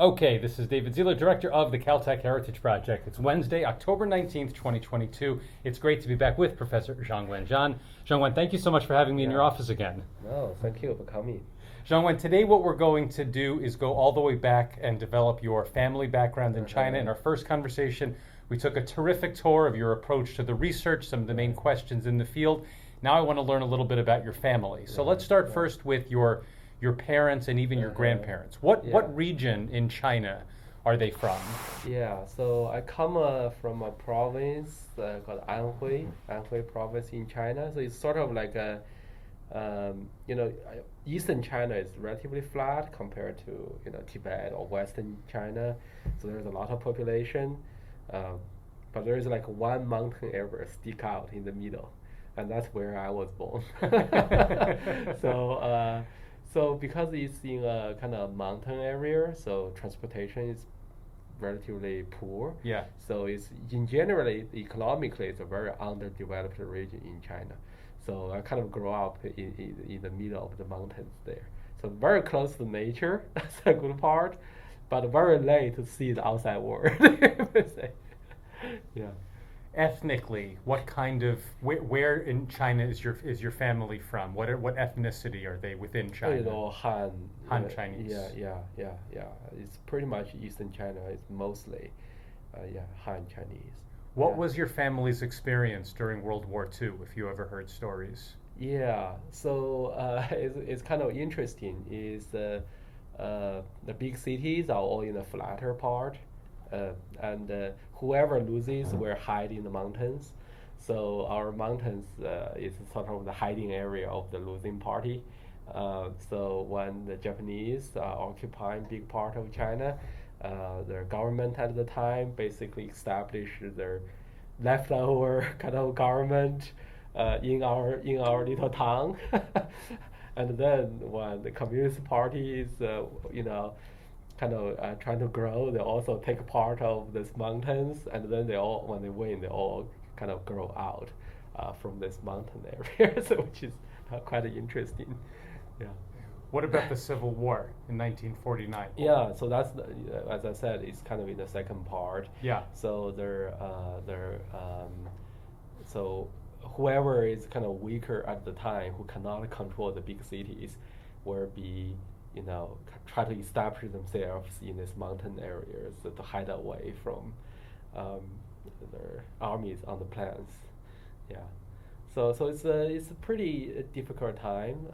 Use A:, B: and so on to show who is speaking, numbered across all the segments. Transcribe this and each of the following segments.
A: Okay, this is David Zierler, Director of the Caltech Heritage Project. It's Wednesday, October 19th, 2022. It's great to be back with Professor Zhongwen Zhan. Zhongwen, thank you so much for having me in your office again.
B: No, thank you for coming.
A: Zhongwen, today what we're going to do is go all the way back and develop your family background in China. In our first conversation, we took a terrific tour of your approach to the research, some of the main questions in the field. Now I want to learn a little bit about your family. So let's start first with your parents and even your grandparents. What region in China are they from?
B: Yeah, so I come from a province called Anhui province in China. So it's sort of like a, Eastern China is relatively flat compared to Tibet or Western China. So there's a lot of population, but there is like one mountain area stick out in the middle, and that's where I was born. So because it's in a kind of mountain area, so transportation is relatively poor.
A: Yeah.
B: So it's economically, it's a very underdeveloped region in China. So I kind of grew up in the middle of the mountains there. So very close to nature. That's a good part, but very late to see the outside world. Yeah.
A: Ethnically, what kind of where in China is your family from? What ethnicity are they within China? Han Chinese.
B: Yeah. It's pretty much Eastern China. It's mostly, Han Chinese.
A: What was your family's experience during World War II, if you ever heard stories?
B: Yeah, so it's kind of interesting. Is the big cities are all in the flatter part, and whoever loses will hide in the mountains. So our mountains is sort of the hiding area of the losing party. So when the Japanese are occupying big part of China, their government at the time basically established their leftover kind of government in our little town. And then when the Communist Party is kind of trying to grow, they also take part of these mountains, and then when they win, they all kind of grow out from this mountain area, so which is quite interesting. Yeah.
A: What about the Civil War in 1949?
B: Yeah, so that's as I said, it's kind of in the second part.
A: Yeah.
B: So so whoever is kind of weaker at the time, who cannot control the big cities, will be try to establish themselves in these mountain areas to hide away from their armies on the plains. Yeah. So it's a pretty difficult time.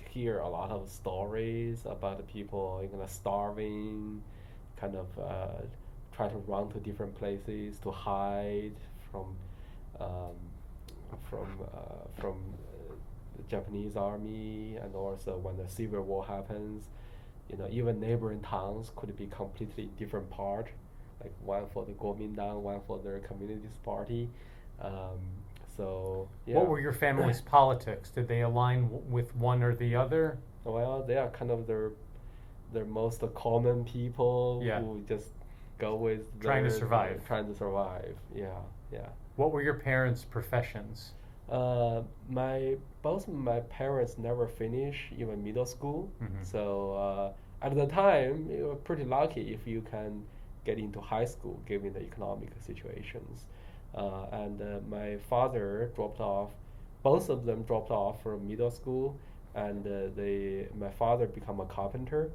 B: Hear a lot of stories about the people starving, kind of try to run to different places to hide from the Japanese army, and also when the Civil War happens, even neighboring towns could be completely different part, like one for the Kuomintang, one for the Communist Party. So yeah.
A: What were your family's politics? Did they align with one or the other?
B: Well, they are kind of their most common people who just go with
A: trying to survive.
B: Yeah.
A: What were your parents' professions?
B: Both of my parents never finished even middle school.
A: Mm-hmm.
B: So at the time, you were pretty lucky if you can get into high school, given the economic situations. And my father dropped off. Both of them dropped off from middle school, and my father became a carpenter,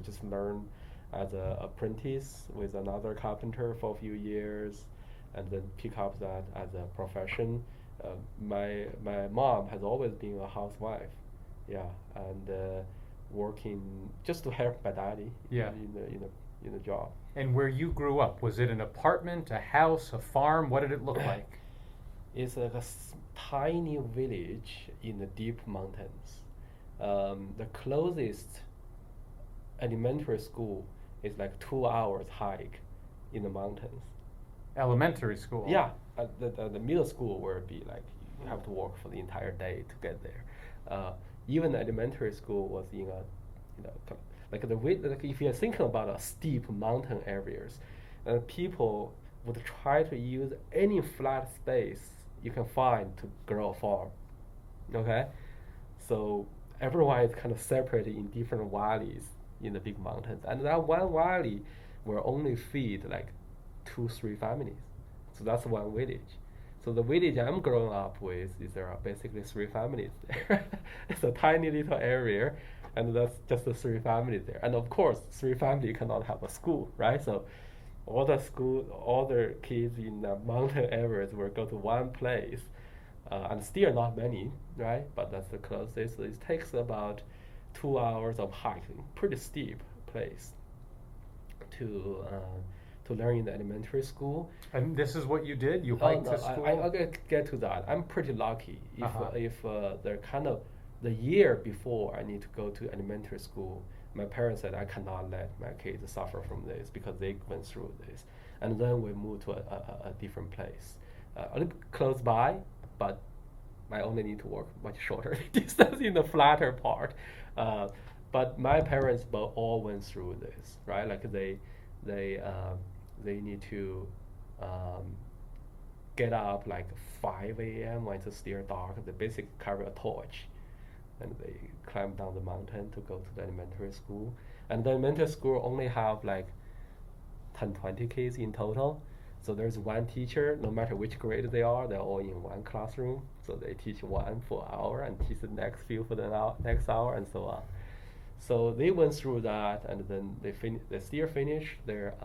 B: just learn as an apprentice with another carpenter for a few years, and then pick up that as a profession. My mom has always been a housewife, and working just to help my daddy in the job.
A: And where you grew up, was it an apartment, a house, a farm? What did it look like?
B: It's like a tiny village in the deep mountains. The closest elementary school is like 2 hours hike in the mountains.
A: Elementary school?
B: Yeah, the middle school will be like you have to walk for the entire day to get there. Even the elementary school was in a, like if you're thinking about a steep mountain areas, people would try to use any flat space you can find to grow a farm. Okay, so everyone is kind of separated in different valleys in the big mountains. And that one valley will only feed like 2-3 families. So that's one village. So the village I'm growing up with is there are basically 3 families there. It's a tiny little area, and that's just the 3 families there. And of course, 3 families cannot have a school, right? So all the kids in the mountain areas will go to one place, and still not many, right? But that's the closest. So it takes about 2 hours of hiking, pretty steep place, to learn in the elementary school.
A: And this is what you did? You hiked to school?
B: I'll get to that. I'm pretty lucky. If they're kind of the year before I need to go to elementary school, my parents said I cannot let my kids suffer from this because they went through this. And then we moved to a different place, a little close by, but I only need to walk much shorter distance in the flatter part. But my parents both all went through this, right? Like they need to get up like 5 a.m. when it's still dark. They basically carry a torch, and they climb down the mountain to go to the elementary school. And the elementary school only have like 10-20 kids in total. So there's one teacher, no matter which grade they are, they're all in one classroom. So they teach one for an hour and teach the next few for the next hour, and so on. So they went through that, and then they still finish their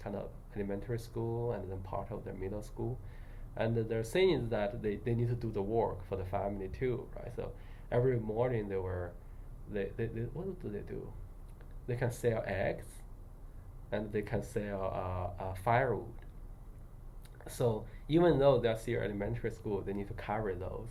B: kind of elementary school and then part of their middle school. And their thing is that they need to do the work for the family too, right? So every morning they what do they do? They can sell eggs, and they can sell firewood. So even though they're still elementary school, they need to carry those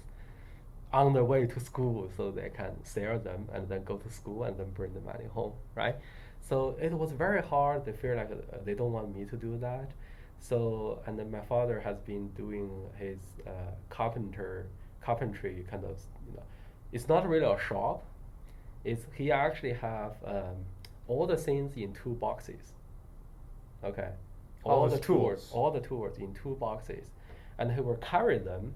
B: on their way to school so they can sell them and then go to school and then bring the money home, right? So it was very hard. They feel like they don't want me to do that. So, and then my father has been doing his carpentry kind of, it's not really a shop. He actually have all the things in 2 boxes. Okay. All the tools in 2 boxes. And he will carry them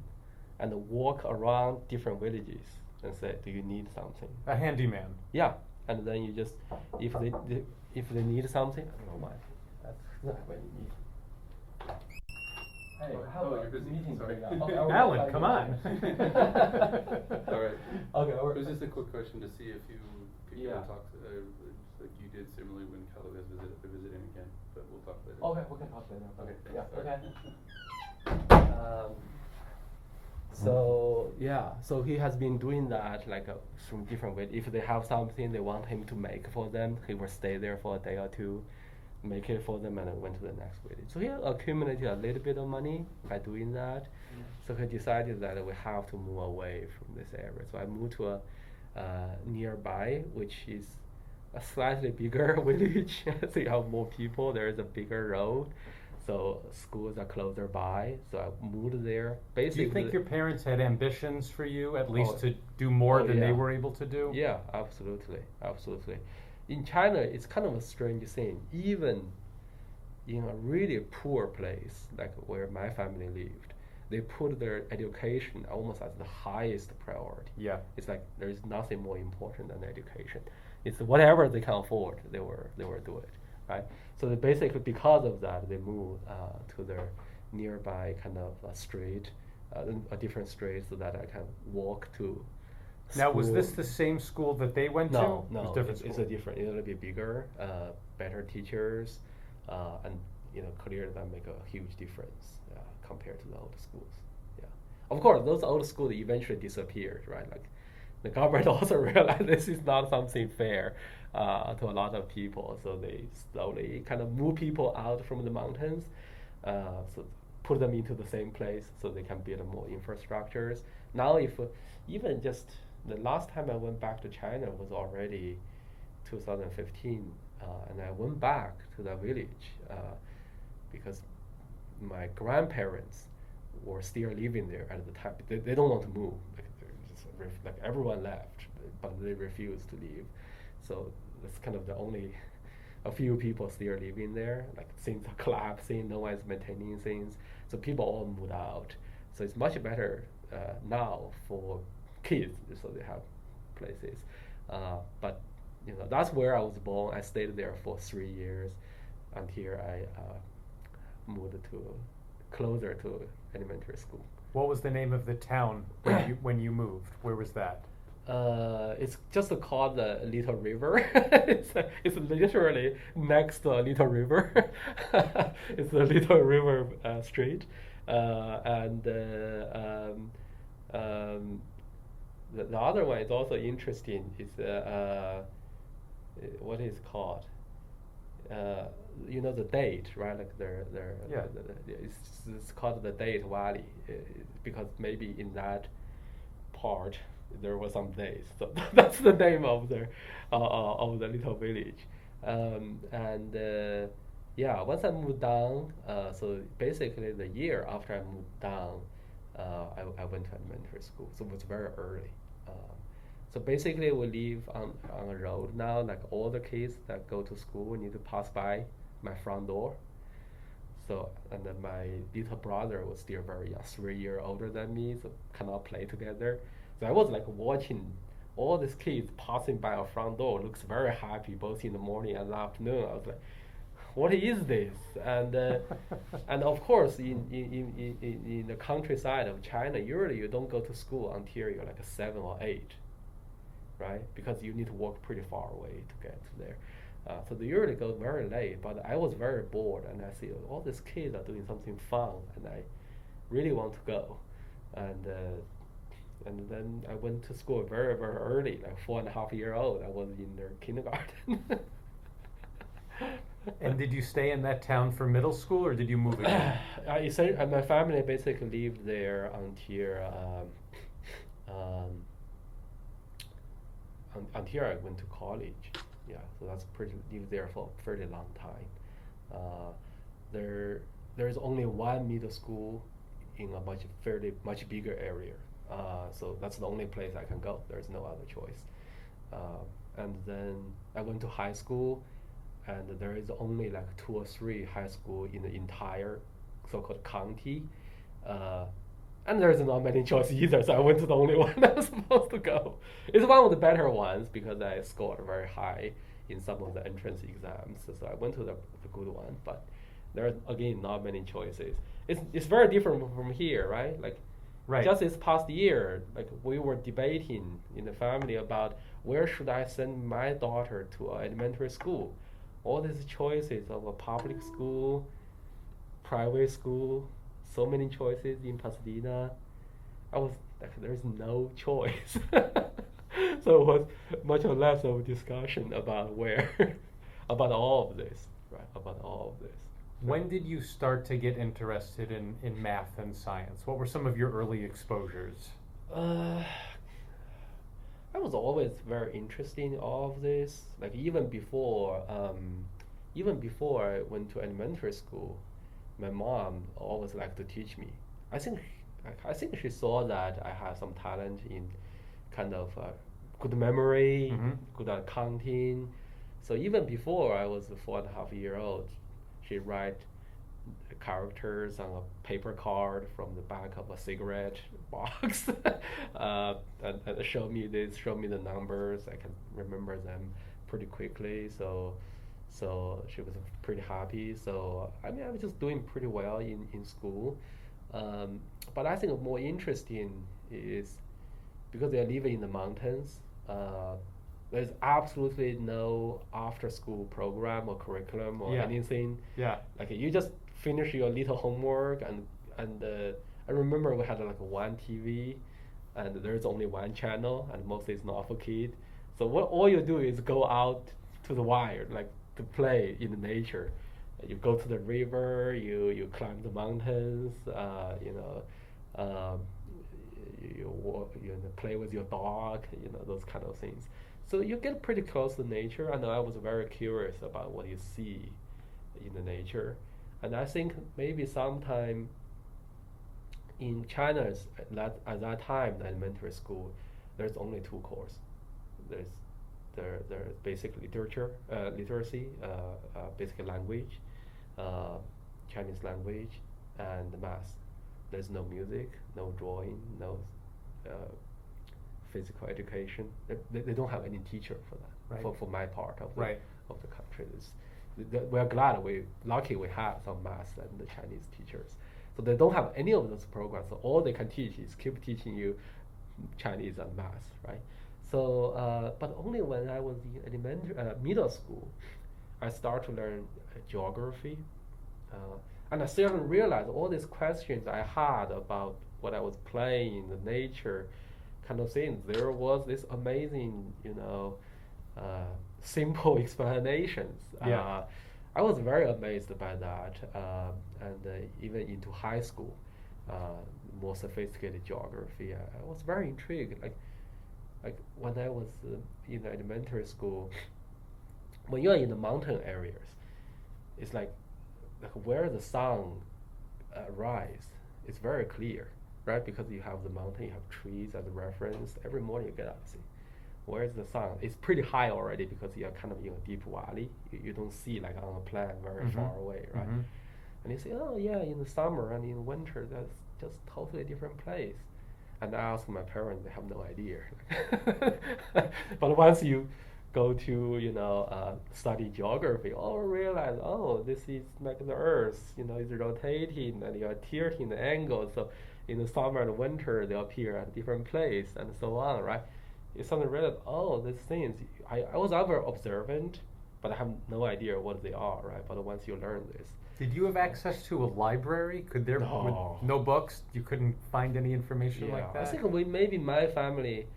B: and walk around different villages and say, do you need something?
A: A handyman.
B: Yeah. And then you just, if they need something, I don't know why. That's not what you need. Hey, how about
C: you're busy.
B: meeting
C: Sorry.
B: right now? Okay,
A: Alan, come on.
C: All right.
B: Okay.
C: It was just a quick question to see if you could
B: Yeah.
C: talk like you did similarly when Caltech was visiting again, but we'll talk later.
B: Okay, we can talk later.
C: Okay, thanks.
B: Yeah. Okay. So he has been doing that like from different ways. If they have something they want him to make for them, he will stay there for a day or 2, make it for them, and then went to the next village. So he accumulated a little bit of money by doing that. So he decided that we have to move away from this area. So I moved to a nearby, which is a slightly bigger village. So you have more people. There is a bigger road. So schools are closer by. So I moved there. Basically,
A: Do you think your parents had ambitions for you, at least to do more than they were able to do?
B: Yeah, absolutely. In China, it's kind of a strange thing. Even in a really poor place, like where my family lived, they put their education almost as the highest priority.
A: Yeah.
B: It's like there is nothing more important than education. It's whatever they can afford, they will do it, right? So they basically, because of that, they moved to their nearby kind of street, a different street, so that I can walk to school.
A: Now, was this the same school that they went to?
B: No, it's a different. It'll be bigger, better teachers, and clearly that make a huge difference compared to the old schools. Yeah, of course, those old schools eventually disappeared, right? Like the government also realized this is not something fair to a lot of people, so they slowly kind of move people out from the mountains, so put them into the same place so they can build more infrastructures. Now, if even just the last time I went back to China was already 2015, and I went back to the village because my grandparents were still living there at the time. They don't want to move. Like everyone left, but they refused to leave. So it's kind of a few people still living there. Like things are collapsing, no one's maintaining things. So people all moved out. So it's much better now for kids. So they have places. But that's where I was born. I stayed there for 3 years until I moved to closer to elementary school.
A: What was the name of the town when you moved? Where was that?
B: It's just called the Little River. It's literally next to a little river. It's the Little River Street, and the other one is also interesting. Is what is called? The date, right? Like
A: Yeah.
B: it's called the Date Valley because maybe in that part there were some dates. So that's the name of the little village. Once I moved down, so basically the year after I moved down, I went to elementary school. So it was very early. So basically we live on a road now, like all the kids that go to school need to pass by my front door. So, and then my little brother was still very young, 3 years older than me, so cannot play together. So I was like watching all these kids passing by our front door, looks very happy both in the morning and the afternoon. I was like, what is this? And and of course in the countryside of China, usually you don't go to school until you're like 7 or 8, right? Because you need to walk pretty far away to get to there. So they usually go very late, but I was very bored, and I see all these kids are doing something fun, and I really want to go. And then I went to school very, very early, like 4.5 years old. I was in their kindergarten.
A: And did you stay in that town for middle school, or did you move again?
B: My family basically lived there until I went to college. Yeah, so that's lived there for a pretty long time. There's only one middle school in a much bigger area. So that's the only place I can go. There's no other choice. And then I went to high school, and there is only like 2 or 3 high school in the entire so-called county. And there's not many choices either, so I went to the only one I was supposed to go. It's one of the better ones because I scored very high in some of the entrance exams, so I went to the good one. But there are, again, not many choices. It's very different from here, right? Like,
A: Right.
B: just this past year, like we were debating in the family about where should I send my daughter to elementary school. All these choices of a public school, private school, so many choices in Pasadena. I was like, there's no choice. So it was much less of a discussion about about all of this, right? About all of this.
A: When did you start to get interested in math and science? What were some of your early exposures?
B: I was always very interested in all of this. Like even before I went to elementary school, my mom always liked to teach me. I think she saw that I had some talent in kind of good memory, good at counting. So even before I was 4.5 years old, she write characters on a paper card from the back of a cigarette box, and show me the numbers. I can remember them pretty quickly. So she was pretty happy. So I mean, I was just doing pretty well in school. But I think more interesting is because they live in the mountains. There's absolutely no after-school program or curriculum or anything.
A: Yeah.
B: Like you just finish your little homework, and I remember we had like one TV, and there's only one channel, and mostly it's not for kids. So all you do is go out to the wild, like to play in the nature. You go to the river, you climb the mountains, you walk, play with your dog, those kind of things. So you get pretty close to nature, and I was very curious about what you see in the nature. And I think maybe sometime in China, at that time, the elementary school, there's only 2 courses. There's basic literacy, basic language, Chinese language, and math. There's no music, no drawing, no physical education. They don't have any teacher for that.
A: Right.
B: For my part of
A: Right.
B: of the country. We're glad lucky we have some math and the Chinese teachers. So they don't have any of those programs. So all they can teach is keep teaching you Chinese and math, right? So, but only when I was in middle school, I started to learn geography, and I suddenly realized all these questions I had about what I was playing, the nature, kind of things. There was this amazing, simple explanations.
A: Yeah.
B: I was very amazed by that, and even into high school, more sophisticated geography, I was very intrigued. Like when I was in elementary school, when you are in the mountain areas, it's like where the sun rise, it's very clear, right? Because you have the mountain, you have trees as a reference. Every morning you get up, see where's the sun. It's pretty high already because you're kind of in a deep valley. You don't see like on a plan very far away, right? And you say, oh yeah, in the summer and in winter, that's just totally different place. And I asked my parents, they have no idea. But once you go to, study geography, realize, this is like the Earth, is rotating and you're tilting the angle. So in the summer and winter, they appear at a different place and so on, right? You suddenly realize, these things, I was ever observant, but I have no idea what they are, right? But once you learn this.
A: Did you have access to a library? Could there
B: No.
A: with no books? You couldn't find any information like that?
B: I think maybe my family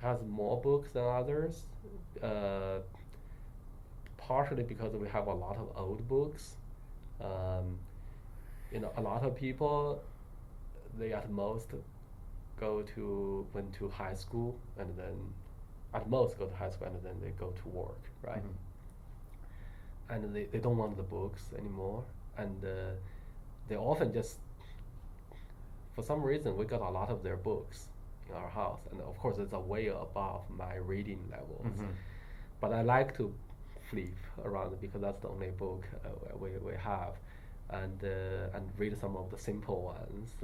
B: has more books than others, partially because we have a lot of old books. A lot of people, they at most went to high school and then at most go to high school and then they go to work, right? And they don't want the books anymore, and they often just, for some reason, we got a lot of their books in our house, and of course it's way above my reading levels. But I like to flip around because that's the only book we have, and read some of the simple ones.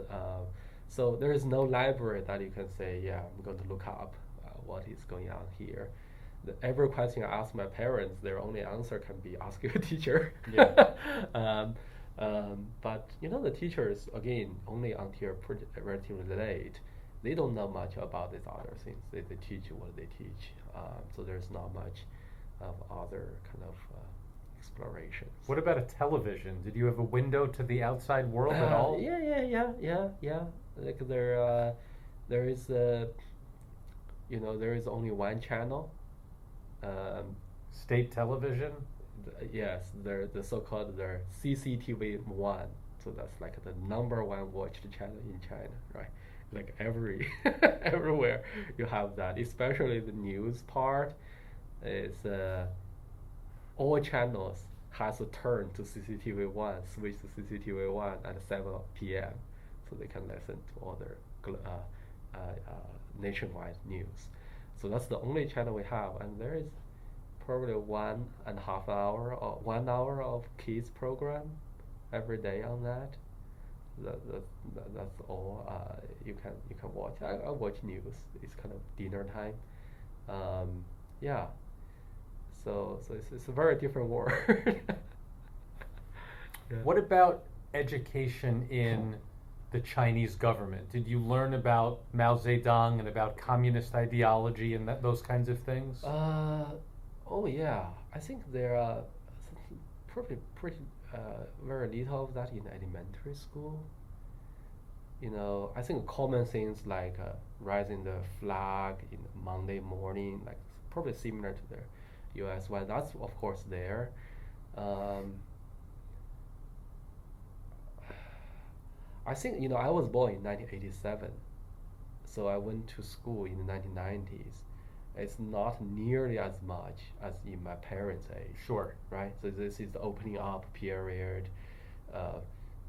B: So there is no library that you can say, I'm going to look up what is going on here. Every question I ask my parents, their only answer can be ask your teacher.
A: Yeah.
B: But the teachers, again, only until relatively late, they don't know much about these other things. They teach you what they teach. So there's not much of other kind of explorations.
A: What about a television? Did you have a window to the outside world at all?
B: Yeah. Like there is there is only one channel.
A: State television?
B: Yes, the so-called CCTV 1. So that's like the number one watched channel in China, right? Like everywhere you have that, especially the news part. Is all channels has to turn to CCTV 1, switch to CCTV 1 at 7 p.m. so they can listen to all their nationwide news. So that's the only channel we have, and there is probably 1.5 hour or 1 hour of kids program every day on that. That's all you can watch. I watch news. It's kind of dinner time. Yeah. So it's a very different world. Yeah.
A: What about education in the Chinese government? Did you learn about Mao Zedong and about communist ideology and those kinds of things?
B: Oh yeah, I think there are pretty very little of that in elementary school. I think common things like raising the flag in Monday morning, like probably similar to the U.S. one. That's of course there. I think I was born in 1987, so I went to school in the 1990s. It's not nearly as much as in my parents' age.
A: Sure.
B: Right. So this is the opening up period.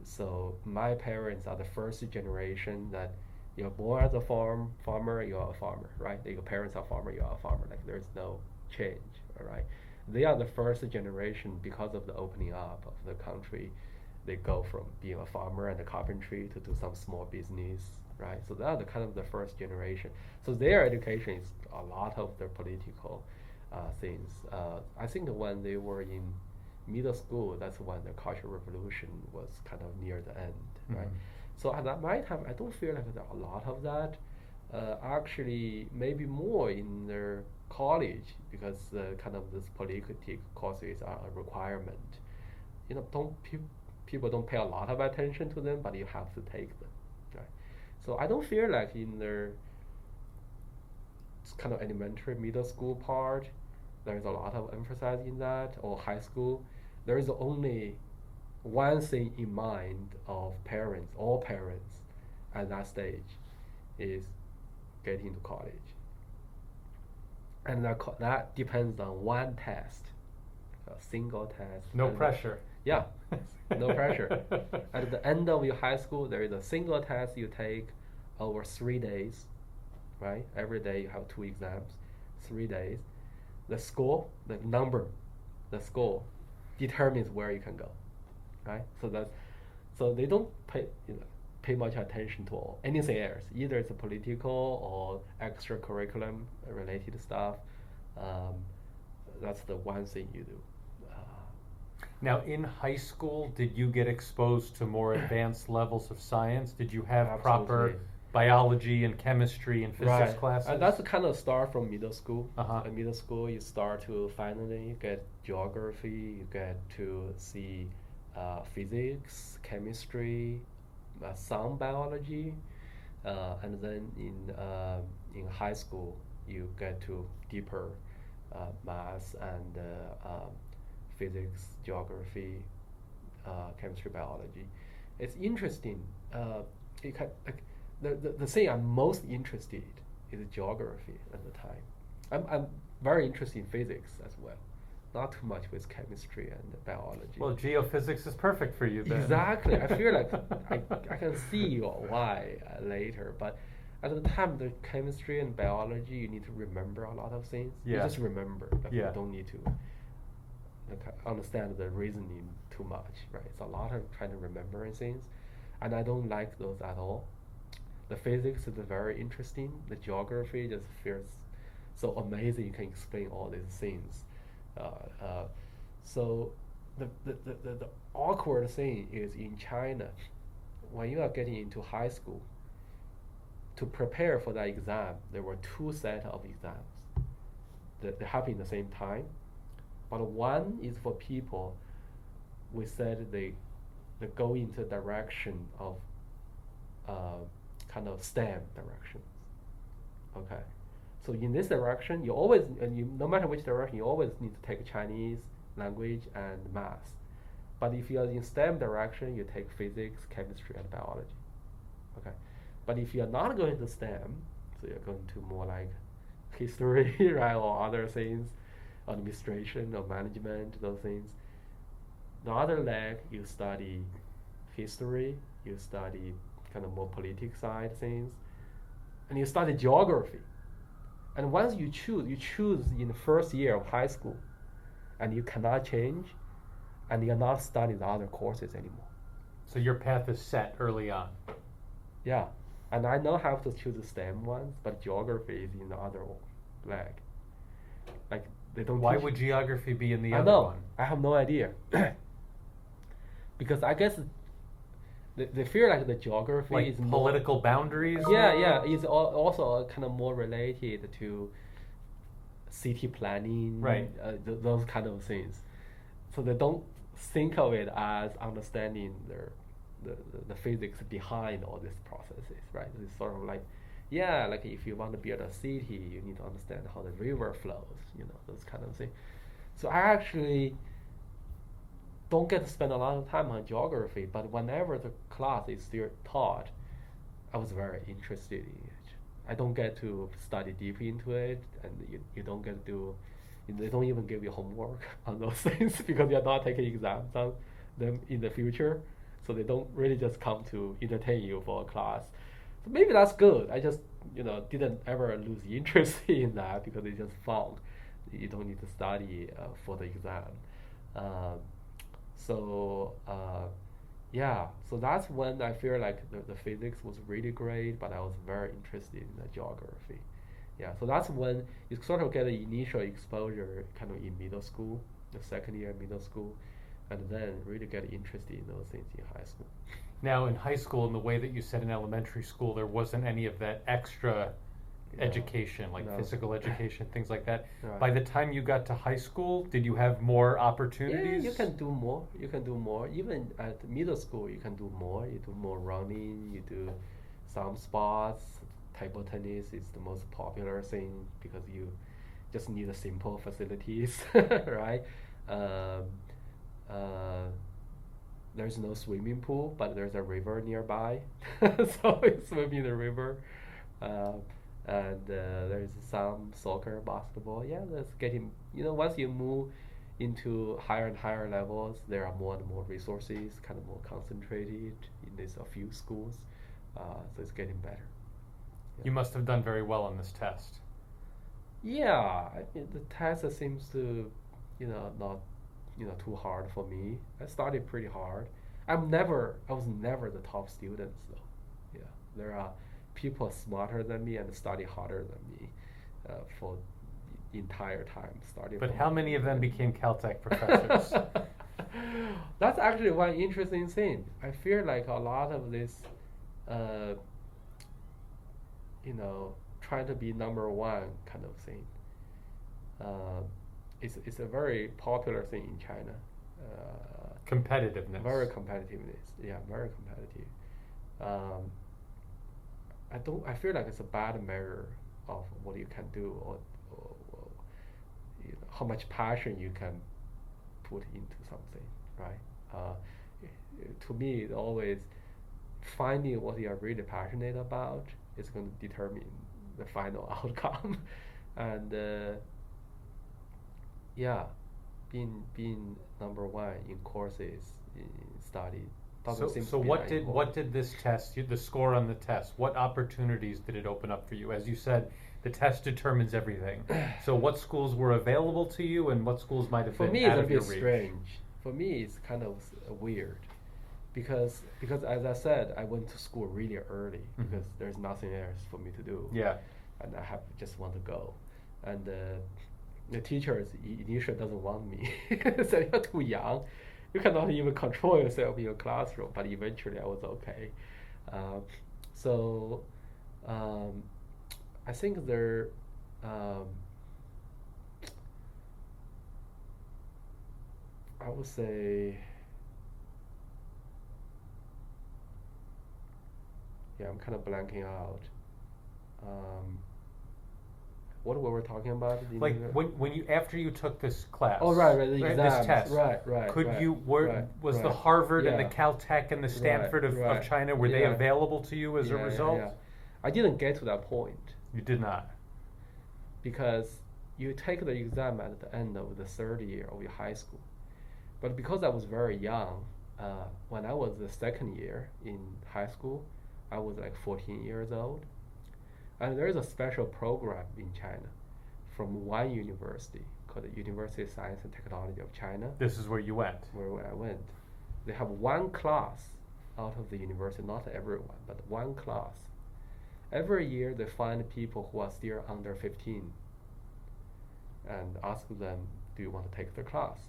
B: So my parents are the first generation that you're born as a farmer, you're a farmer, right? Your parents are farmer, you're a farmer. Like there's no change, all right? They are the first generation because of the opening up of the country. They go from being a farmer and a carpentry to do some small business, right? So they are the kind of the first generation. So their education is a lot of the political things. I think when they were in middle school, that's when the Cultural Revolution was kind of near the end, right? So at my time, I don't feel like there are a lot of that. Actually, maybe more in their college because kind of this political courses are a requirement. You know, people don't pay a lot of attention to them, but you have to take them, right? So I don't feel like in their kind of elementary, middle school part, there's a lot of emphasis in that, or high school. There is only one thing in mind of parents, all parents, at that stage, is getting into college, and that depends on one test, a single test.
A: No pressure.
B: Yeah, no pressure. At the end of your high school, there is a single test you take over 3 days, right? Every day you have 2 exams, 3 days. The score, the score determines where you can go, right? So they don't pay much attention to anything else. Either it's a political or extracurriculum related stuff. That's the one thing you do.
A: Now, in high school, did you get exposed to more advanced levels of science? Did you have proper
B: Absolutely.
A: biology and chemistry and physics
B: Right.
A: classes?
B: And that's the kind of start from middle school.
A: Uh-huh.
B: In middle school, you start to finally get geography, you get to see physics, chemistry, some biology, and then in high school, you get to deeper math and physics, geography, chemistry, biology. It's interesting. The thing I'm most interested is geography at the time. I'm very interested in physics as well, not too much with chemistry and biology.
A: Well, geophysics is perfect for you then.
B: Exactly. I feel like I can see why later, but at the time, the chemistry and biology, you need to remember a lot of things.
A: Yeah.
B: You just remember. Like
A: Yeah.
B: You don't need to understand the reasoning too much, right? It's a lot of trying to remember things, and I don't like those at all. The physics is very interesting. The geography just feels so amazing. You can explain all these things. So the awkward thing is in China, when you are getting into high school, to prepare for that exam, there were 2 sets of exams that happen at the same time. But one is for people, we said they go into direction of kind of STEM directions. Okay, so in this direction, you always, no matter which direction, you always need to take Chinese language and math. But if you are in STEM direction, you take physics, chemistry, and biology. Okay, but if you are not going to STEM, so you're going to more like history, right, or other things, administration or management, those things. The other leg, you study history, you study kind of more political side things, and you study geography. And once you choose in the first year of high school, and you cannot change, and you're not studying the other courses anymore.
A: So your path is set early on.
B: Yeah, and I know how to choose the STEM ones, but geography is in the other leg. Like they don't.
A: Why
B: teach.
A: would geography be in the
B: I
A: other
B: know.
A: one?
B: I have no idea. Because I guess they feel like the geography
A: Like
B: is
A: political boundaries?
B: Yeah, it's also kind of more related to city planning,
A: Right.
B: Those kind of things. So they don't think of it as understanding the physics behind all these processes, right? It's sort of like, yeah, like if you want to build a city, you need to understand how the river flows, those kind of things. So I actually don't get to spend a lot of time on geography, but whenever the class is still taught, I was very interested in it. I don't get to study deep into it, and you don't get to, they don't even give you homework on those things because you're not taking exams on them in the future. So they don't really just come to entertain you for a class. So maybe that's good. I just, didn't ever lose interest in that because it's just fun. You don't need to study for the exam. yeah, so that's when I feel like the physics was really great, but I was very interested in the geography. Yeah, so that's when you sort of get the initial exposure kind of in middle school, the second year middle school, and then really get interested in those things in high school.
A: Now, in high school, in the way that you said in elementary school, there wasn't any of that extra
B: No.
A: education, like
B: No.
A: physical education, things like that.
B: Right.
A: By the time you got to high school, did you have more
B: Yeah,
A: opportunities?
B: you can do more. You can do more. Even at middle school, you can do more. You do more running. You do some sports. Table tennis is the most popular thing because you just need a simple facilities, right? There's no swimming pool, but there's a river nearby, so we swim in the river. And there's some soccer, basketball. Yeah, that's getting. Once you move into higher and higher levels, there are more and more resources, kind of more concentrated in these a few schools. So it's getting better. Yeah.
A: You must have done very well on this test.
B: Yeah, I mean, the test seems to, not, too hard for me. I studied pretty hard. I was never the top student, though. Yeah, there are people smarter than me and study harder than me for the entire time studying.
A: But how many of them became Caltech professors?
B: That's actually one interesting thing. I feel like a lot of this, trying to be number one kind of thing. It's a very popular thing in China.
A: Competitiveness.
B: Very competitiveness. Yeah, very competitive. I feel like it's a bad measure of what you can do or how much passion you can put into something, right? To me, it's always finding what you are really passionate about is going to determine the final outcome. And being number one in courses, in study.
A: So what did this test, the score on the test, what opportunities did it open up for you? As you said, the test determines everything. So what schools were available to you and what schools might have been out of your reach?
B: For me, it's a bit strange. For me, it's kind of weird. Because as I said, I went to school really early because there's nothing else for me to do.
A: Yeah.
B: And I just want to go. And the teachers initially doesn't want me. So you're too young. You cannot even control yourself in your classroom. But eventually I was okay. I think there, I would say, yeah, I'm kind of blanking out. What were we talking about?
A: Like when you after you took this class.
B: Oh right, the exams.
A: This test.
B: Right.
A: Was the Harvard and the Caltech and the Stanford of China, were they available to you as a result?
B: Yeah. I didn't get to that point.
A: You did not.
B: Because you take the exam at the end of the third year of your high school. But because I was very young, when I was the second year in high school, I was like 14 years old. And there is a special program in China from one university called the University of Science and Technology of China.
A: This is where you went?
B: Where I went. They have one class out of the university, not everyone, but one class. Every year they find people who are still under 15 and ask them, do you want to take the class?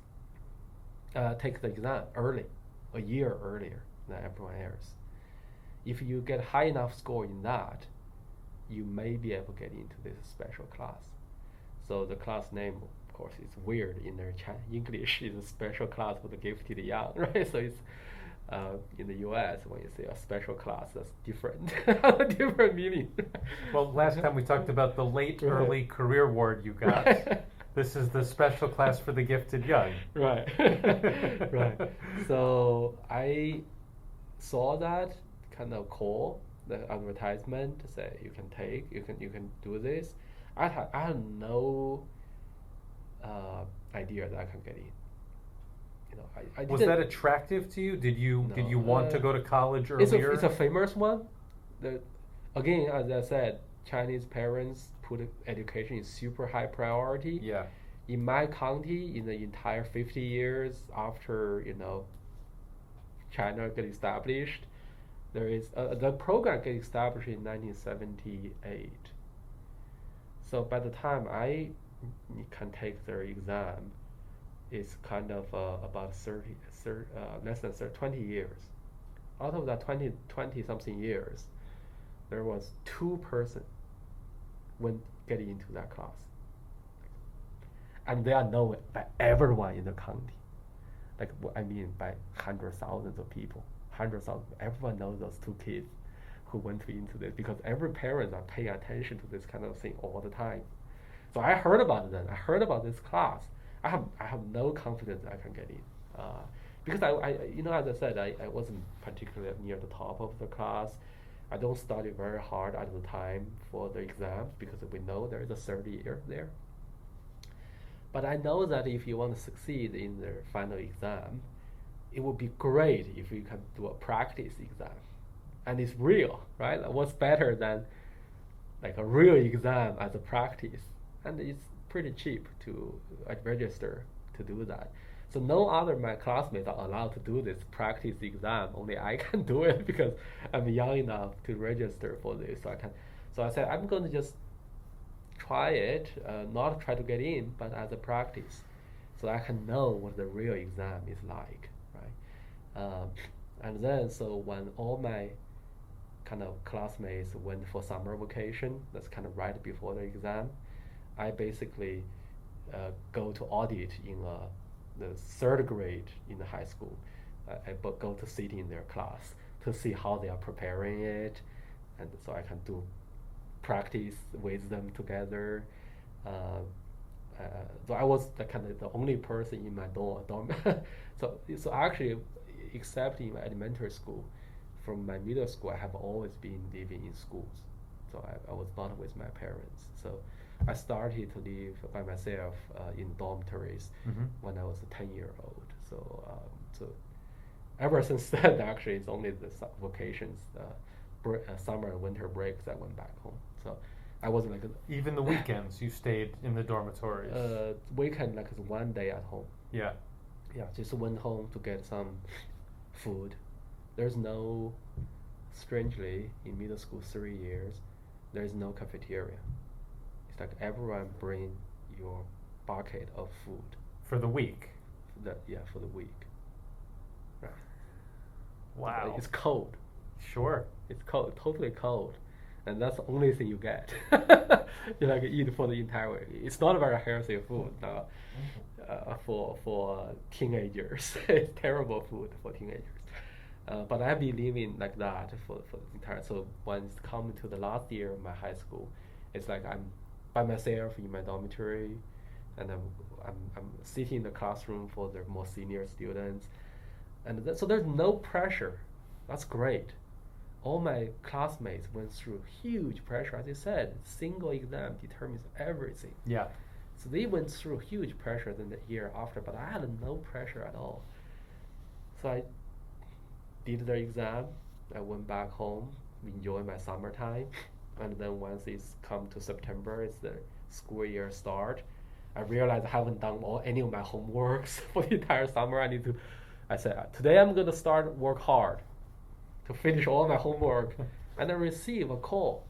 B: Take the exam early, a year earlier than everyone else. If you get high enough score in that, you may be able to get into this special class. So the class name, of course, is weird in their English. Is a special class for the gifted young, right? So it's in the U.S. when you say a special class, that's different, different meaning.
A: Well, last time we talked about the late early career award you got. This is the special class for the gifted young.
B: Right. Right. So I saw that kind of call, the advertisement to say you can do this. I had no idea that I can get in. I
A: was that attractive to you? Did you want to go to college earlier?
B: It's a famous one. Again, as I said, Chinese parents put education in super high priority.
A: Yeah.
B: In my county, in the entire 50 years after China get established. There is the program get established in 1978. So by the time I can take their exam, it's kind of about less than 20 years. Out of that 20 something years, there was 2 person when getting into that class, and they are known by everyone in the county. Like I mean, by hundreds, thousands of people, everyone knows those 2 kids who went into this, because every parents are paying attention to this kind of thing all the time. So I heard about them. I heard about this class. I have no confidence I can get in, because I as I said, I wasn't particularly near the top of the class. I don't study very hard at the time for the exams, because we know there is a 30 year there. But I know that if you want to succeed in the final exam, it would be great if you can do a practice exam, and it's real, right? What's better than like a real exam as a practice? And it's pretty cheap to register to do that. So no other my classmates are allowed to do this practice exam. Only I can do it because I'm young enough to register for this. So I said I'm going to just try it, not try to get in, but as a practice, so I can know what the real exam is like, right? And then so when all my kind of classmates went for summer vacation, that's kind of right before the exam, I basically go to audit in the 3rd grade in the high school. I go to sit in their class to see how they are preparing it, and so I can do practice with them together. So I was the kind of the only person in my dorm. so actually, except in my elementary school, from my middle school, I have always been living in schools. So I was not with my parents. So I started to live by myself in dormitories when I was a 10-year-old. So ever since then, actually, it's only the vacations, summer and winter breaks, I went back home. So I wasn't like
A: even the weekends you stayed in the dormitories.
B: Weekend like 1 day at home.
A: Yeah.
B: Yeah, just went home to get some food. There's no, strangely, in middle school 3 years, there is no cafeteria. It's like everyone bring your bucket of food.
A: For the week?
B: For the week. Right.
A: Wow.
B: It's cold.
A: Sure. It's
B: cold, totally cold. And that's the only thing you get. You like eat for the entire week. It's not very healthy food for teenagers. It's terrible food for teenagers. But I've been living like that for the entire. So when it's coming to the last year of my high school, it's like I'm by myself in my dormitory, and I'm sitting in the classroom for the more senior students, and so there's no pressure. That's great. All my classmates went through huge pressure. As you said, single exam determines everything.
A: Yeah.
B: So they went through huge pressure in the year after, but I had no pressure at all. So I did the exam. I went back home, enjoyed my summertime, and then once it's come to September, it's the school year start. I realized I haven't done any of my homeworks for the entire summer. I said, today I'm going to start work hard to finish all my homework, and I receive a call.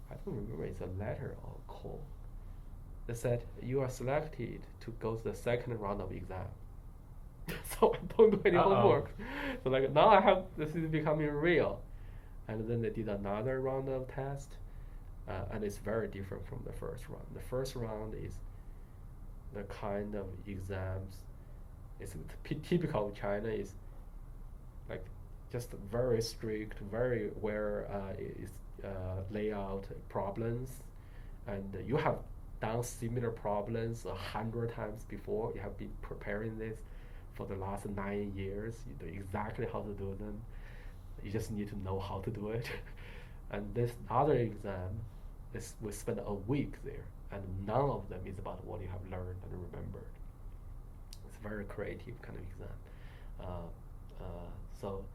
B: I don't remember it's a letter or a call. They said, you are selected to go to the 2nd round of exam. So I don't do any homework. So like now this is becoming real. And then they did another round of test, and it's very different from the first round. The first round is the kind of exams, it's typical of China, is like just very strict, very layout problems, and you have done similar problems 100 times before. You have been preparing this for the last 9 years. You know exactly how to do them. You just need to know how to do it. And this other exam, we spend a week there, and none of them is about what you have learned and remembered. It's a very creative kind of exam. So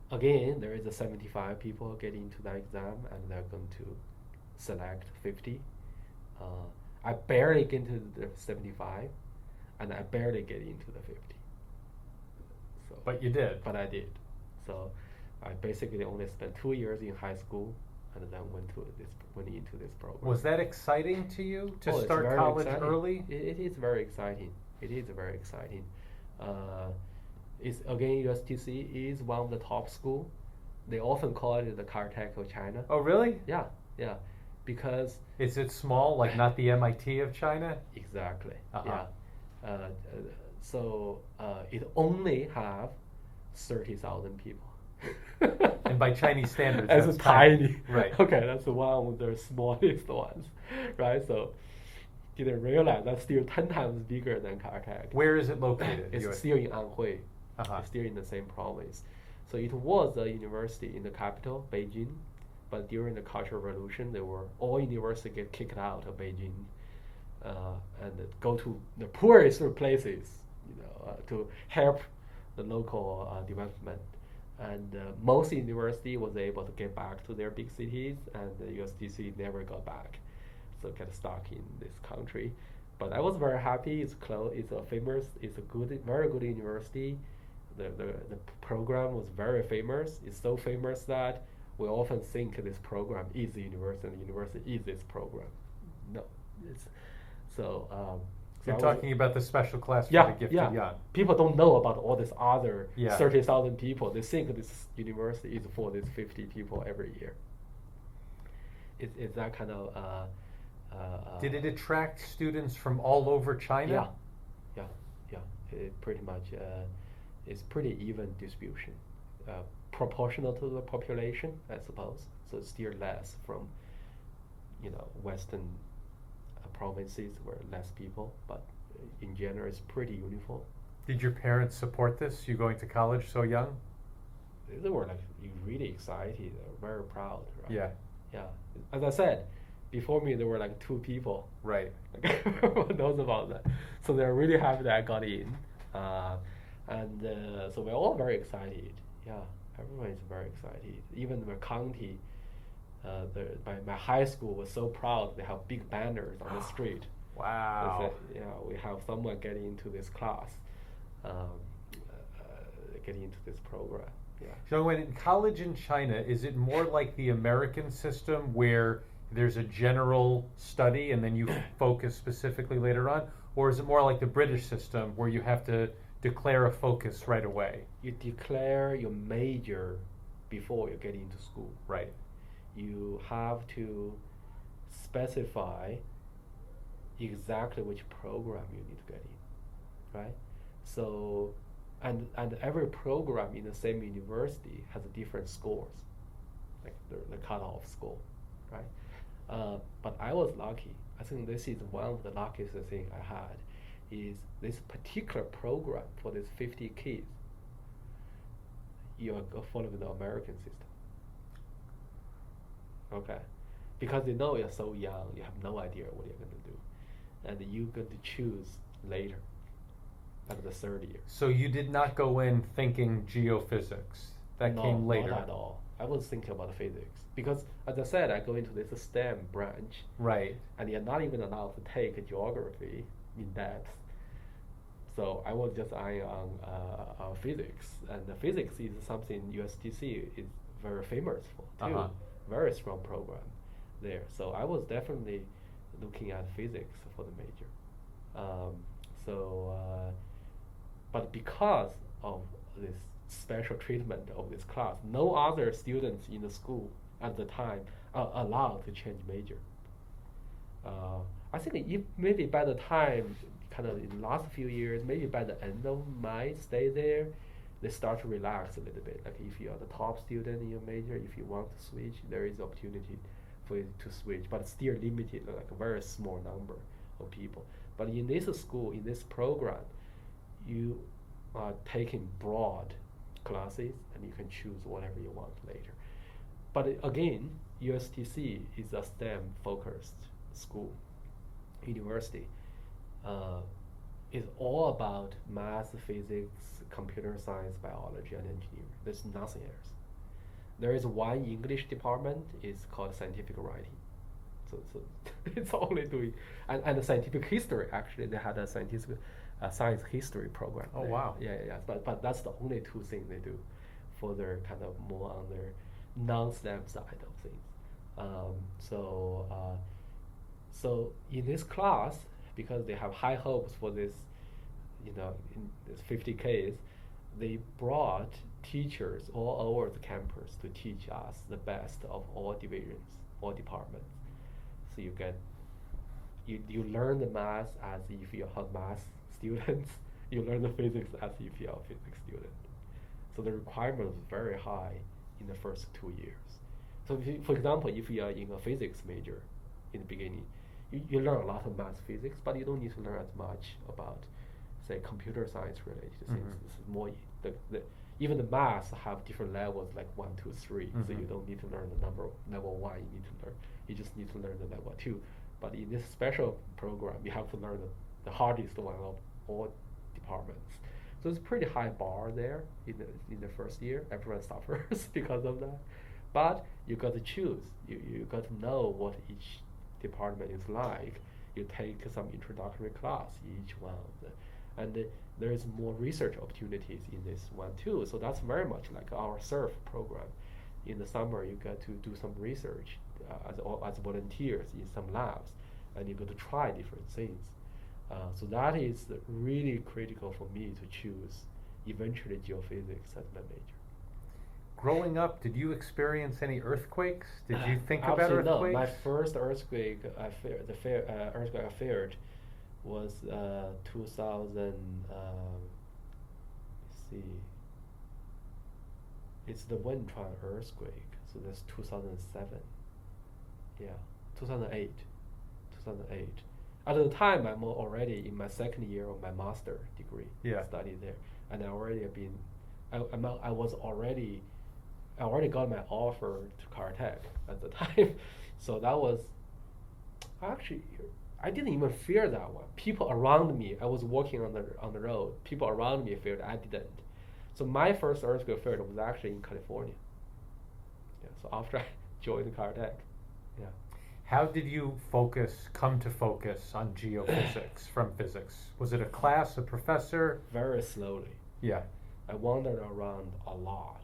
B: again, there is 75 people getting into that exam, and they're going to select 50. I barely get into the 75, and I barely get into the 50. So,
A: But you did.
B: But I did. So I basically only spent 2 years in high school, and then went into this program.
A: Was that exciting to you to
B: It's
A: start
B: very
A: college
B: exciting.
A: early?
B: It is very exciting. It is very exciting. It's again, USTC is one of the top school. They often call it the Caltech of China.
A: Oh, really?
B: Yeah, yeah, because
A: Is it small, like not the MIT of China?
B: exactly.
A: Uh-huh.
B: Yeah. So it only have 30,000 people.
A: And by Chinese standards,
B: It's
A: that's
B: tiny.
A: Right.
B: Okay, that's one of the smallest ones, right? So didn't realize that's still 10 times bigger than Caltech.
A: Where is it located?
B: It's still in Anhui.
A: Uh-huh.
B: It's still in the same province. So it was a university in the capital, Beijing, but during the Cultural Revolution, all universities get kicked out of Beijing and go to the poorest places, to help the local development. And most university was able to get back to their big cities, and the USDC never got back, so get stuck in this country. But I was very happy. It's close. It's a famous. It's a very good university. The program was very famous. It's so famous that we often think this program is the university, and the university is this program. No, it's so.
A: You're talking about the special class for
B: yeah,
A: the gifted
B: yeah.
A: young.
B: People don't know about all this other
A: Yeah.
B: 30,000 people. They think this university is for these 50 people every year. It's that kind of.
A: Did it attract students from all over China?
B: Yeah. It pretty much it's pretty even distribution, proportional to the population, I suppose. So it's still less from, Western provinces where less people, but in general it's pretty uniform.
A: Did your parents support this? You going to college so young?
B: They were really excited, very proud. Right?
A: Yeah.
B: Yeah. As I said, before me there were 2 people.
A: Right.
B: Who knows about that? So they're really happy that I got in, and so we're all very excited. Yeah, everyone is very excited. Even the county, my high school was so proud. They have big banners on the street.
A: Wow.
B: They said, we have someone getting into this class, getting into this program. Yeah.
A: Zhongwen, in college in China, is it more like the American system where there's a general study and then you focus specifically later on? Or is it more like the British system where you have to declare a focus right away?
B: You declare your major before you get into school.
A: Right.
B: You have to specify exactly which program you need to get in, right? So, and every program in the same university has different scores, like the cutoff score, right? But I was lucky. I think this is one of the luckiest thing I had, is this particular program for these 50 kids. You are following the American system. Okay, because they know you're so young, you have no idea what you're going to do, and you're going to choose later, at the 3rd year.
A: So you did not go in thinking geophysics. That came later.
B: Not at all. I was thinking about physics because, as I said, I go into this STEM branch.
A: Right.
B: And you're not even allowed to take geography in depth. So I was just eyeing on physics, and the physics is something USDC is very famous for too.
A: Uh-huh.
B: Very strong program there. So I was definitely looking at physics for the major. But because of this special treatment of this class, no other students in the school at the time are allowed to change major. I think if maybe by the time, kind of in the last few years, maybe by the end of my stay there, they start to relax a little bit. Like if you are the top student in your major, if you want to switch, there is opportunity for you to switch, but still limited, like a very small number of people. But in this school, in this program, you are taking broad classes and you can choose whatever you want later. But again, USTC is a STEM-focused school, university. It's all about math, physics, computer science, biology, and engineering. There's nothing else. There is one English department. It's called scientific writing. So it's only doing and the scientific history actually they had a scientific science history program.
A: Oh,
B: there.
A: wow.
B: Yeah. But that's the only two things they do for their kind of more on their non-STEM side of things. So in this class, because they have high hopes for this, in this 50Ks, they brought teachers all over the campus to teach us the best of all divisions, all departments. So you learn the math as if you're a math student. You learn the physics as if you're a physics student. So the requirement is very high in the first 2 years. So for example, if you are in a physics major in the beginning, you learn a lot of math physics, but you don't need to learn as much about, say, computer science related things. This is more even the maths have different levels, like 1, 2, 3. So you don't need to learn the number level 1. You just need to learn the level 2. But in this special program, you have to learn the hardest one of all departments. So it's a pretty high bar there in the first year. Everyone suffers because of that. But you got to choose. You got to know what each department is like. You take some introductory class each one of them, and there is more research opportunities in this one too. So that's very much like our SURF program. In the summer, you get to do some research as volunteers in some labs, and you get to try different things. So that is really critical for me to choose eventually geophysics as my major.
C: Growing up, did you experience any earthquakes? Did you think about
B: Absolutely
C: earthquakes?
B: No. My first earthquake earthquake I feared was 2000. Let's see. It's the Wenchuan earthquake. So that's 2007. Yeah, 2008. 2008. At the time, I'm already in my second year of my master degree.
C: Yeah.
B: Study there, and I already have been. I already got my offer to Caltech at the time, so that was actually I didn't even fear that one. People around me, I was walking on the road. People around me feared, I didn't. So my first earthquake fear was actually in California. Yeah. So after I joined Caltech, yeah.
A: How did you come to focus on geophysics from physics? Was it a class, a professor?
B: Very slowly.
A: Yeah.
B: I wandered around a lot.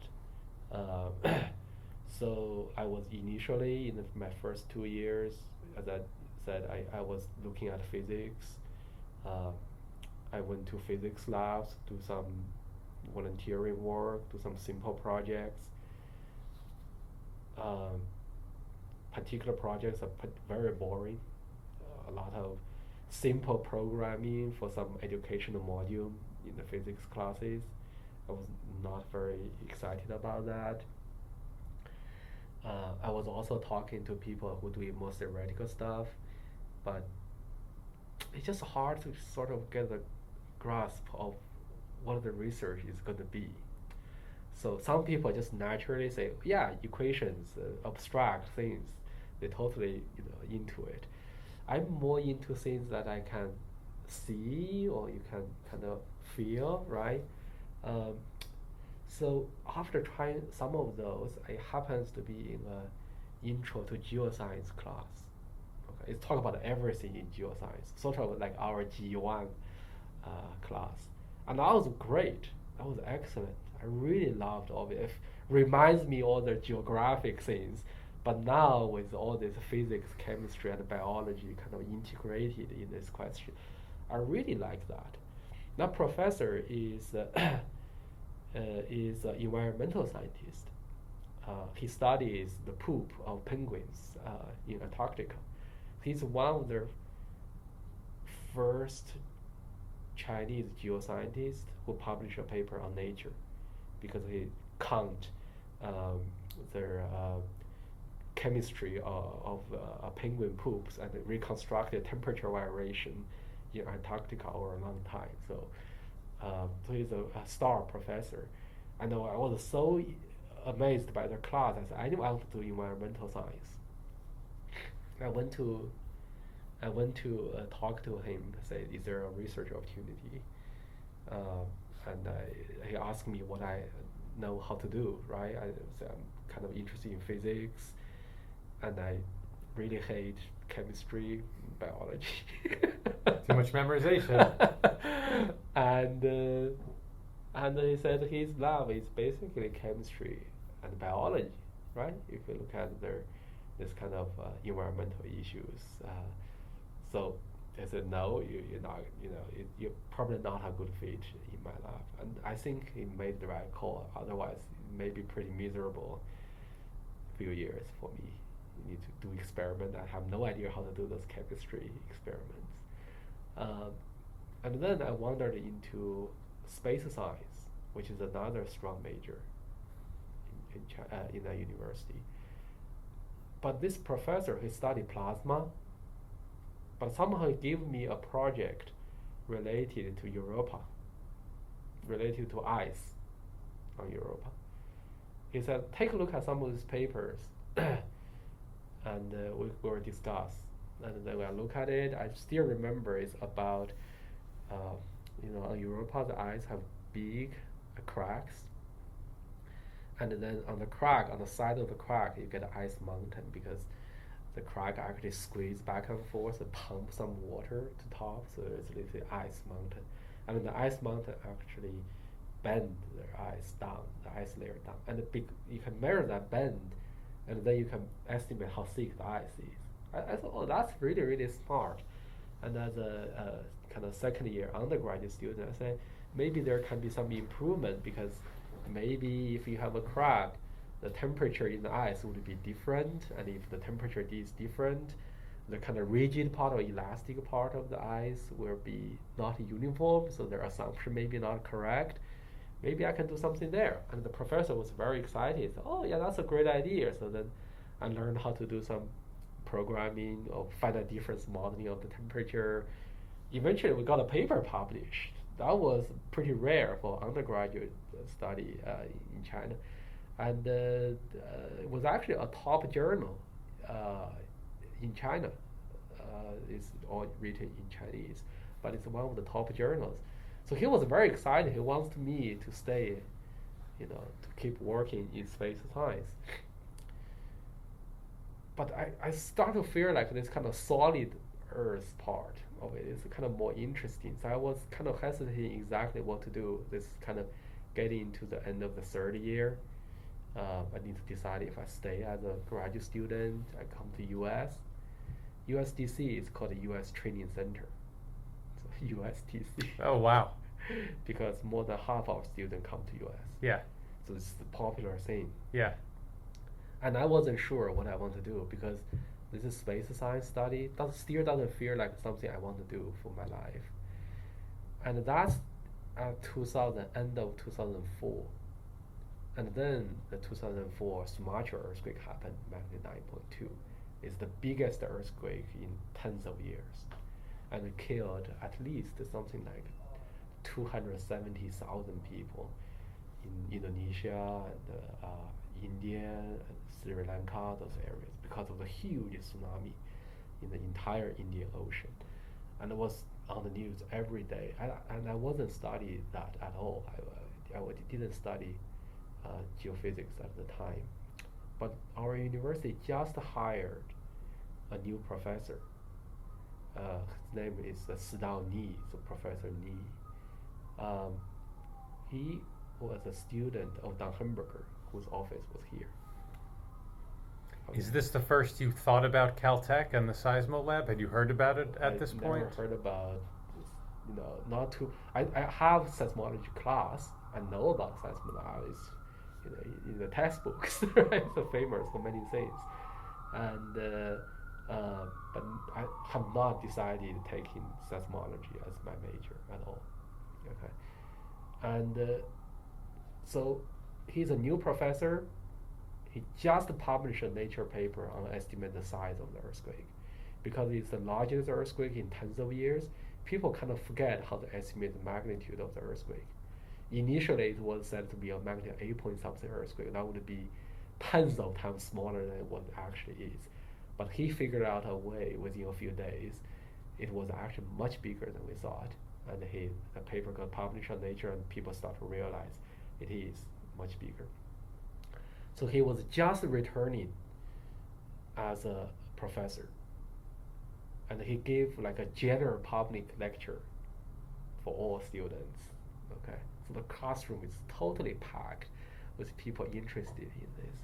B: So I was initially in my first 2 years, as I said, I was looking at physics. I went to physics labs, do some volunteering work, do some simple projects. Particular projects are very boring. A lot of simple programming for some educational module in the physics classes. I was not very excited about that. I was also talking to people who do more theoretical stuff, but it's just hard to sort of get a grasp of what the research is going to be. So some people just naturally say, yeah, equations, abstract things, they're totally into it. I'm more into things that I can see or you can kind of feel, right? So after trying some of those, I happens to be in a intro to geoscience class. Okay, it's talk about everything in geoscience, sort of like our G1 class, and that was great. That was excellent. I really loved all of it. It reminds me all the geographic things, but now with all this physics, chemistry, and biology kind of integrated in this question, I really like that. That professor is an environmental scientist. He studies the poop of penguins in Antarctica. He's one of the first Chinese geoscientists who published a paper on Nature, because he count their chemistry of penguin poops and reconstructed temperature variation in Antarctica over a long time. So he's a star professor. I know I was so amazed by the class. I said, I want to do environmental science. I went to talk to him, say, is there a research opportunity? And he asked me what I know how to do, right? I said, I'm kind of interested in physics, and I really hate chemistry, biology.
A: Too much memorization.
B: And he said his lab is basically chemistry and biology, right? If you look at this kind of environmental issues. So I said, no, you're not, you're probably not a good fit in my lab. And I think he made the right call. Otherwise, it may be pretty miserable few years for me. You need to do experiment. I have no idea how to do those chemistry experiments. And then I wandered into space science, which is another strong major in the university. But this professor, he studied plasma, but somehow he gave me a project related to Europa, related to ice on Europa. He said, take a look at some of these papers, and we will discuss. And then when I look at it, I still remember it's about, on Europa, the ice have big cracks. And then on the side of the crack, you get an ice mountain because the crack actually squeeze back and forth and pump some water to top, so it's literally ice mountain. And the ice mountain actually bend the ice down, the ice layer down. And you can measure that bend, and then you can estimate how thick the ice is. I thought, oh, that's really, really smart. And as a kind of second year undergraduate student, I said, maybe there can be some improvement because maybe if you have a crack, the temperature in the ice would be different, and if the temperature is different, the kind of rigid part or elastic part of the ice will be not uniform, so their assumption may be not correct. Maybe I can do something there. And the professor was very excited. So, oh yeah, that's a great idea. So then I learned how to do some programming or finite difference modeling of the temperature. Eventually we got a paper published. That was pretty rare for undergraduate study in China. And it was actually a top journal in China. It's all written in Chinese, but it's one of the top journals. So he was very excited. He wants me to stay, to keep working in space science. But I start to feel like this kind of solid Earth part of it is kind of more interesting. So I was kind of hesitating exactly what to do. This kind of getting to the end of the third year. I need to decide if I stay as a graduate student, I come to US. USDC is called the US Training Center. So USTC.
A: Oh, wow.
B: Because more than half our students come to US.
A: Yeah.
B: So it's the popular thing.
A: Yeah.
B: And I wasn't sure what I want to do because this is space science study. That still doesn't feel like something I want to do for my life. And that's at end of 2004. And then the 2004 Sumatra earthquake happened, magnitude 9.2. It's the biggest earthquake in tens of years. And it killed at least something like 270,000 people in Indonesia and India and Sri Lanka, those areas, because of the huge tsunami in the entire Indian Ocean. And it was on the news every day. And I wasn't studying that at all. I didn't study geophysics at the time. But our university just hired a new professor. His name is Sidao Ni, so Professor Ni. He was a student of Dan Hamburger, whose office was here.
A: Is this the first you thought about Caltech and the Seismo Lab? Had you heard about it at this point?
B: I never heard about, not too. I have seismology class. I know about Seismo Lab. It's, in the textbooks, right? So famous for many things. And but I have not decided taking seismology as my major at all. Okay. And so he's a new professor. He just published a Nature paper on estimate the size of the earthquake. Because it's the largest earthquake in tens of years, people kind of forget how to estimate the magnitude of the earthquake. Initially, it was said to be a magnitude 8 point something earthquake. That would be tens of times smaller than what it actually is. But he figured out a way within a few days. It was actually much bigger than we thought. And the paper got published on Nature, and people start to realize it is much bigger. So he was just returning as a professor, and he gave like a general public lecture for all students. Okay, so the classroom is totally packed with people interested in this,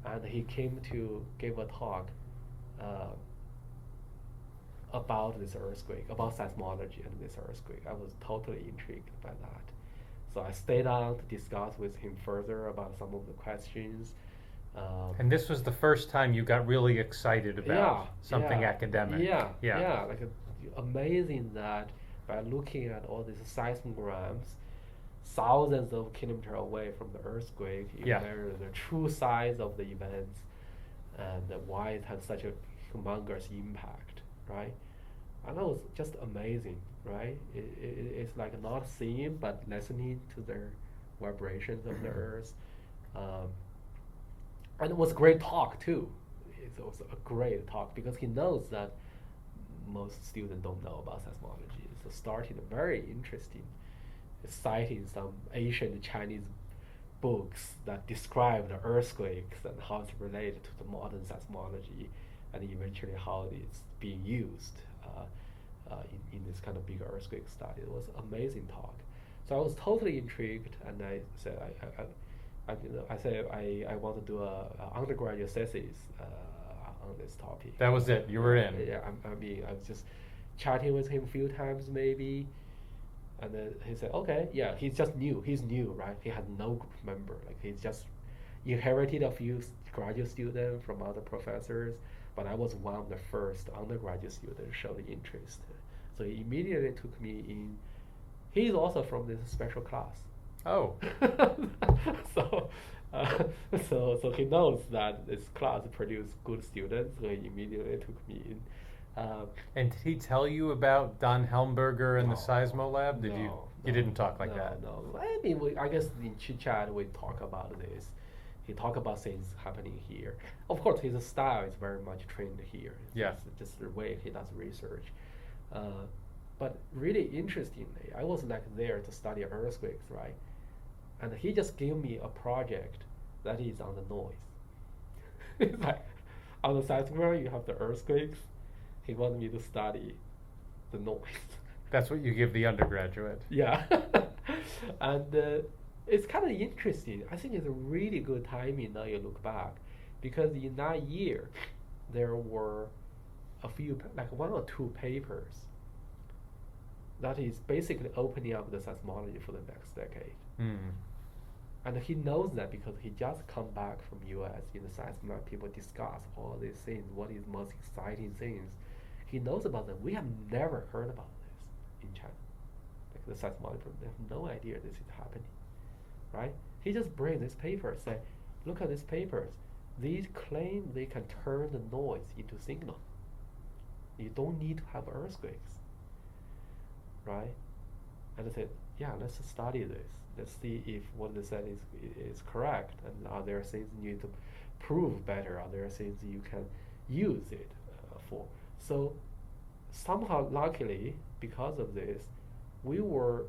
B: and he came to give a talk about this earthquake, about seismology and this earthquake. I was totally intrigued by that. So I stayed on to discuss with him further about some of the questions.
A: And this was the first time you got really excited about something
B: yeah,
A: academic.
B: Yeah, like amazing that by looking at all these seismograms, thousands of kilometers away from the earthquake, you measure the true size of the events and why it had such a humongous impact, right? And that was just amazing, right? It's like not seeing but listening to the vibrations of the earth. And it was a great talk too. It was a great talk because he knows that most students don't know about seismology. So started very interesting, citing some ancient Chinese books that describe the earthquakes and how it's related to the modern seismology, and eventually how it's being used in this kind of big earthquake study. It was an amazing talk. So I was totally intrigued, and I said I want to do a undergraduate thesis on this topic.
A: That was it. You were in.
B: Yeah, I mean, I was just chatting with him a few times maybe, and then he said, okay, yeah, he's just new. He's new, right? He had no group member. Like he's just inherited a few graduate students from other professors, but I was one of the first undergraduate students showed interest. So he immediately took me in. He's also from this special class.
A: Oh.
B: So he knows that this class produced good students, so he immediately took me in.
A: And did he tell you about Don Helmberger and
B: No,
A: the Seismo Lab? Did
B: no,
A: you
B: no,
A: didn't talk like that?
B: No, I mean, I guess in chit chat we talk about this. He talk about things happening here. Of course, his style is very much trained here.
A: Yeah.
B: It's just the way he does research. But really interestingly, I was like there to study earthquakes, right? And he just gave me a project that is on the noise. It's like on the seismogram you have the earthquakes. He wanted me to study the noise.
A: That's what you give the undergraduate.
B: Yeah. And it's kind of interesting. I think it's a really good timing now you look back, because in that year there were a few, like one or two papers that is basically opening up the seismology for the next decade.
A: Mm.
B: And he knows that because he just come back from US in the seismology. People discuss all these things, what is most exciting things. He knows about them. We have never heard about this in China. Like the seismology, they have no idea this is happening, right? He just brings this paper, say, look at these papers. These claim they can turn the noise into signal. You don't need to have earthquakes, right? And I said, yeah, let's study this. Let's see if what they said is correct, and are there things you need to prove better? Are there things you can use it for? So somehow, luckily, because of this, we were,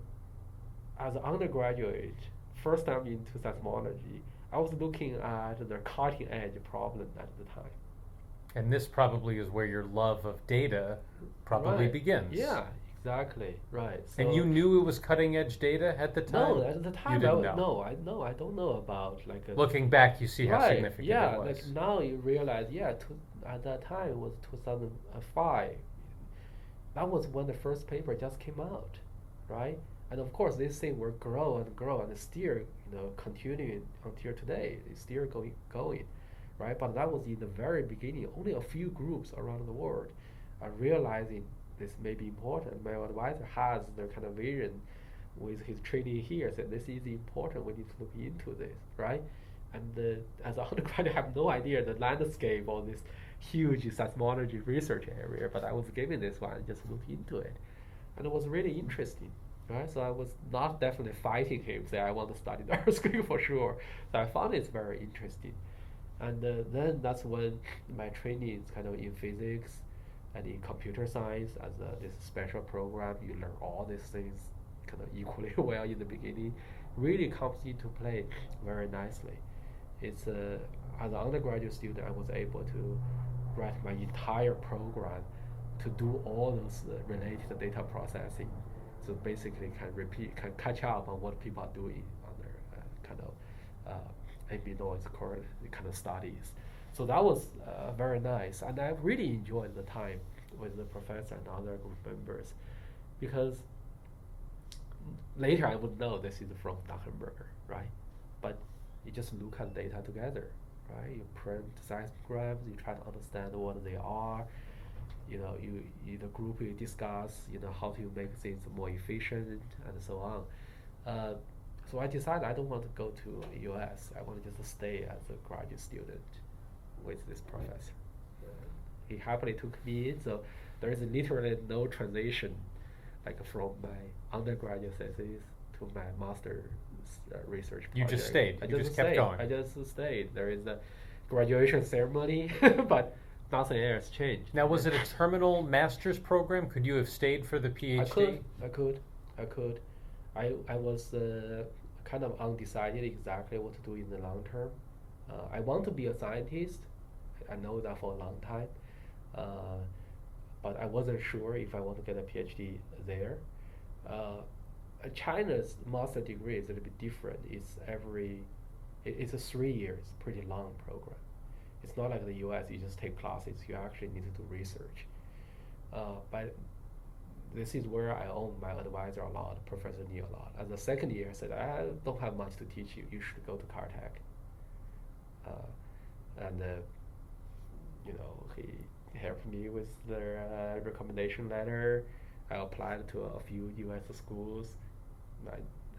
B: as an undergraduate, first time into seismology, I was looking at the cutting edge problem at the time.
A: And this probably is where your love of data probably
B: Right.
A: begins.
B: Yeah, exactly. Right. So
A: And you knew it was cutting edge data at the time?
B: no, at the time
A: you didn't know.
B: I don't know about like a,
A: Looking back, you see how
B: right,
A: significant
B: yeah,
A: it was.
B: like now you realize, yeah, at that time it was 2005. That was when the first paper just came out, right? And of course, this thing will grow and grow and still, continuing until today. It's still going, right? But that was in the very beginning. Only a few groups around the world are realizing this may be important. My advisor has the kind of vision with his training here, said this is important. We need to look into this, right? And as an undergraduate, I have no idea the landscape of this huge seismology research area, but I was given this one and just looked into it. And it was really interesting, right? So I was not definitely fighting him, say I want to study the earthquake for sure. So I found it very interesting. And then that's when my training is kind of in physics and in computer science as this special program. You learn all these things kind of equally well in the beginning. Really comes into play very nicely. It's as an undergraduate student, I was able to write my entire program to do all those related data processing. So basically, can catch up on what people are doing on their kind of ambient noise kind of studies. So that was very nice, and I really enjoyed the time with the professor and other group members, because later I would know this is from Dunkelberger, right? But you just look at data together, right? You print seismograms, you try to understand what they are. You know, you the group you discuss, you know, how to make things more efficient and so on. So I decided I don't want to go to the US. I want to just stay as a graduate student with this professor. He happily took me in, so there is literally no transition, like from my undergraduate thesis to my master's research project.
A: You just stayed. You just kept going.
B: I just stayed. There is a graduation ceremony, but nothing else changed.
A: Now, was it a terminal master's program? Could you have stayed for the PhD?
B: I could. I was kind of undecided exactly what to do in the long term. I want to be a scientist. I know that for a long time. But I wasn't sure if I want to get a PhD there. China's master degree is a little bit different. It's a 3 years, pretty long program. It's not like the US, you just take classes, you actually need to do research. But this is where I owe my advisor a lot, Professor Neil a lot. As the second year, I said, I don't have much to teach you, you should go to Caltech. You know, he helped me with the recommendation letter. I applied to a few US schools.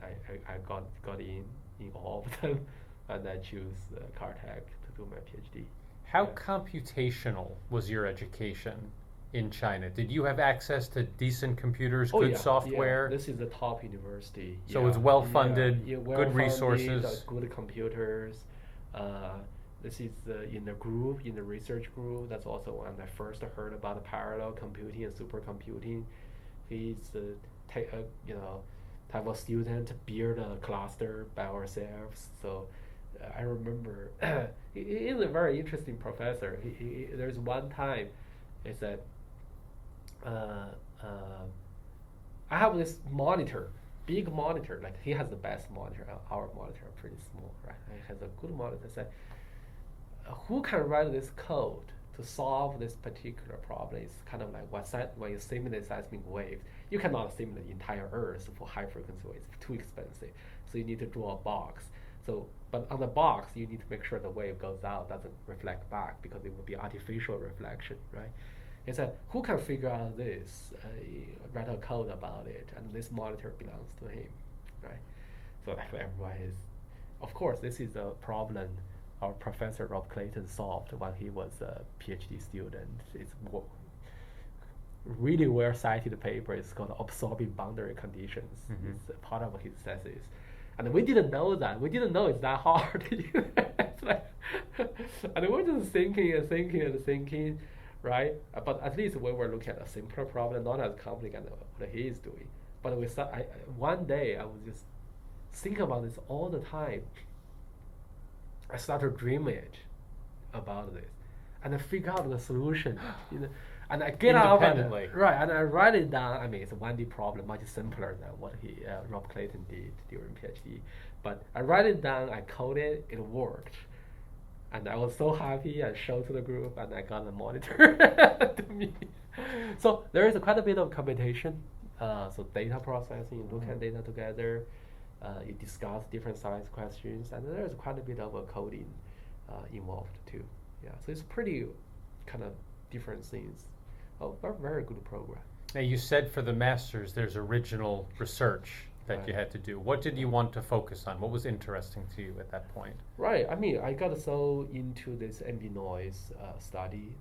B: I got in all of them, and I choose Caltech to do my PhD.
A: How computational was your education in China? Did you have access to decent computers, good software?
B: Yeah. This is the top university.
A: So it's well-funded, good resources.
B: Good computers. This is in the research group. That's also when I first heard about the parallel computing and supercomputing. He's type of student build a cluster by ourselves. So I remember he is a very interesting professor. There's one time, he said, I have this monitor, big monitor. Like he has the best monitor. Our monitor are pretty small, right? He has a good monitor. Said, who can write this code to solve this particular problem? It's kind of like when you simulate seismic waves, you cannot simulate the entire Earth for high frequency waves. It's too expensive. So you need to draw a box. But on the box, you need to make sure the wave goes out, doesn't reflect back, because it would be artificial reflection, right? He said, who can figure out this, write a code about it, and this monitor belongs to him, right? So everyone is, of course, this is a problem our professor Rob Clayton solved when he was a PhD student. It's really well-cited paper. It's called Absorbing Boundary Conditions. Mm-hmm. It's part of his thesis. And we didn't know that. We didn't know it's that hard. And we were just thinking, right? But at least we were looking at a simpler problem, not as complicated as what he is doing. But one day I was just thinking about this all the time. I started dreaming about this, and I figure out the solution. And I get up and I write it down. I mean, it's a 1D problem, much simpler than what Rob Clayton did during PhD. But I write it down, I code it, it worked, and I was so happy. I showed to the group, and I got a monitor to me. So there is quite a bit of computation. So data processing, you look at data together. You discuss different science questions, and there's quite a bit of coding involved too. Yeah, so it's pretty kind of different things. Very good program.
A: Now you said for the master's there's original research that you had to do. What did you want to focus on? What was interesting to you at that point?
B: Right. I mean, I got so into this ambient noise study,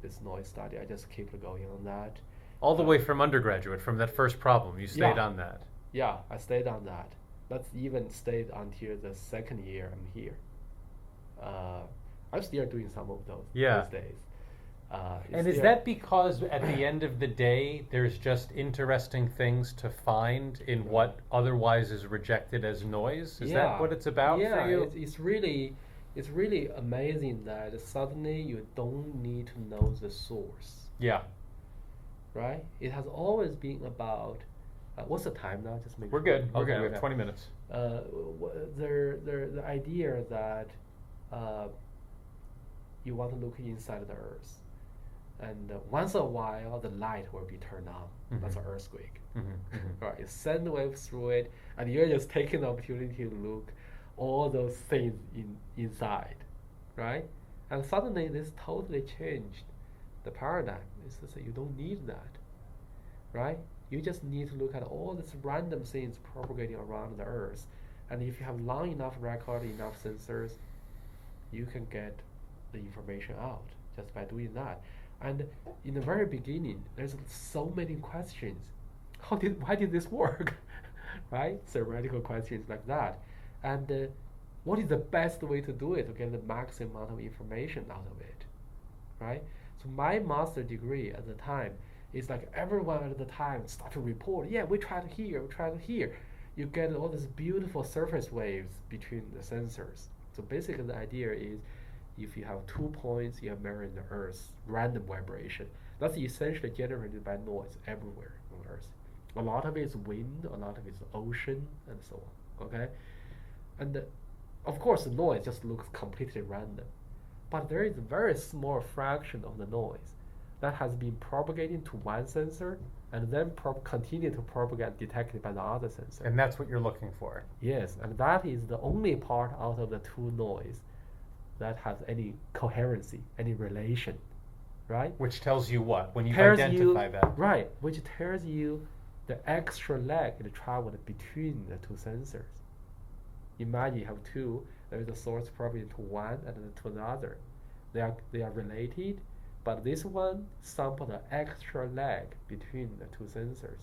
B: I just kept going on that.
A: All the way from undergraduate, from that first problem, you stayed on that.
B: Yeah, I stayed on that. That's even stayed until the second year I'm here. I'm still doing some of those these days.
A: And is that because at the end of the day, there's just interesting things to find in what otherwise is rejected as noise? Is that what it's about for you?
B: It's really, it's really amazing that suddenly you don't need to know the source,
A: Yeah.
B: right? It has always been about, what's the time now? Just make
A: We're
B: sure.
A: good. We're
B: Okay,
A: good. We
B: okay.
A: have 20 minutes.
B: The idea that you want to look inside the Earth, and once in a while the light will be turned on. That's an earthquake, right? You send waves through it, and you're just taking the opportunity to look all those things inside, right? And suddenly this totally changed the paradigm. It's just that you don't need that, right? You just need to look at all these random things propagating around the Earth, and if you have long enough record, enough sensors, you can get the information out just by doing that. And in the very beginning, there's so many questions. Why did this work? Right? Theoretical questions like that. And what is the best way to do it to get the maximum amount of information out of it? Right? So my master degree at the time is like everyone at the time start to report, yeah, we tried here, we tried here. You get all these beautiful surface waves between the sensors. So basically the idea is if you have 2 points, you are mirroring the Earth's random vibration. That's essentially generated by noise everywhere on Earth. A lot of it is wind, a lot of it is ocean, and so on. Okay, and of course the noise just looks completely random, but there is a very small fraction of the noise that has been propagated to one sensor and then continue to propagate detected by the other sensor.
A: And that's what you're looking for.
B: Yes, and that is the only part out of the two noise that has any coherency, any relation, right?
A: Which tells you what? When you
B: tells
A: identify
B: you,
A: that.
B: Right, which tells you the extra lag it traveled between the two sensors. Imagine you have two, there is a source probably to one and then to another. They are related, but this one sampled an extra lag between the two sensors.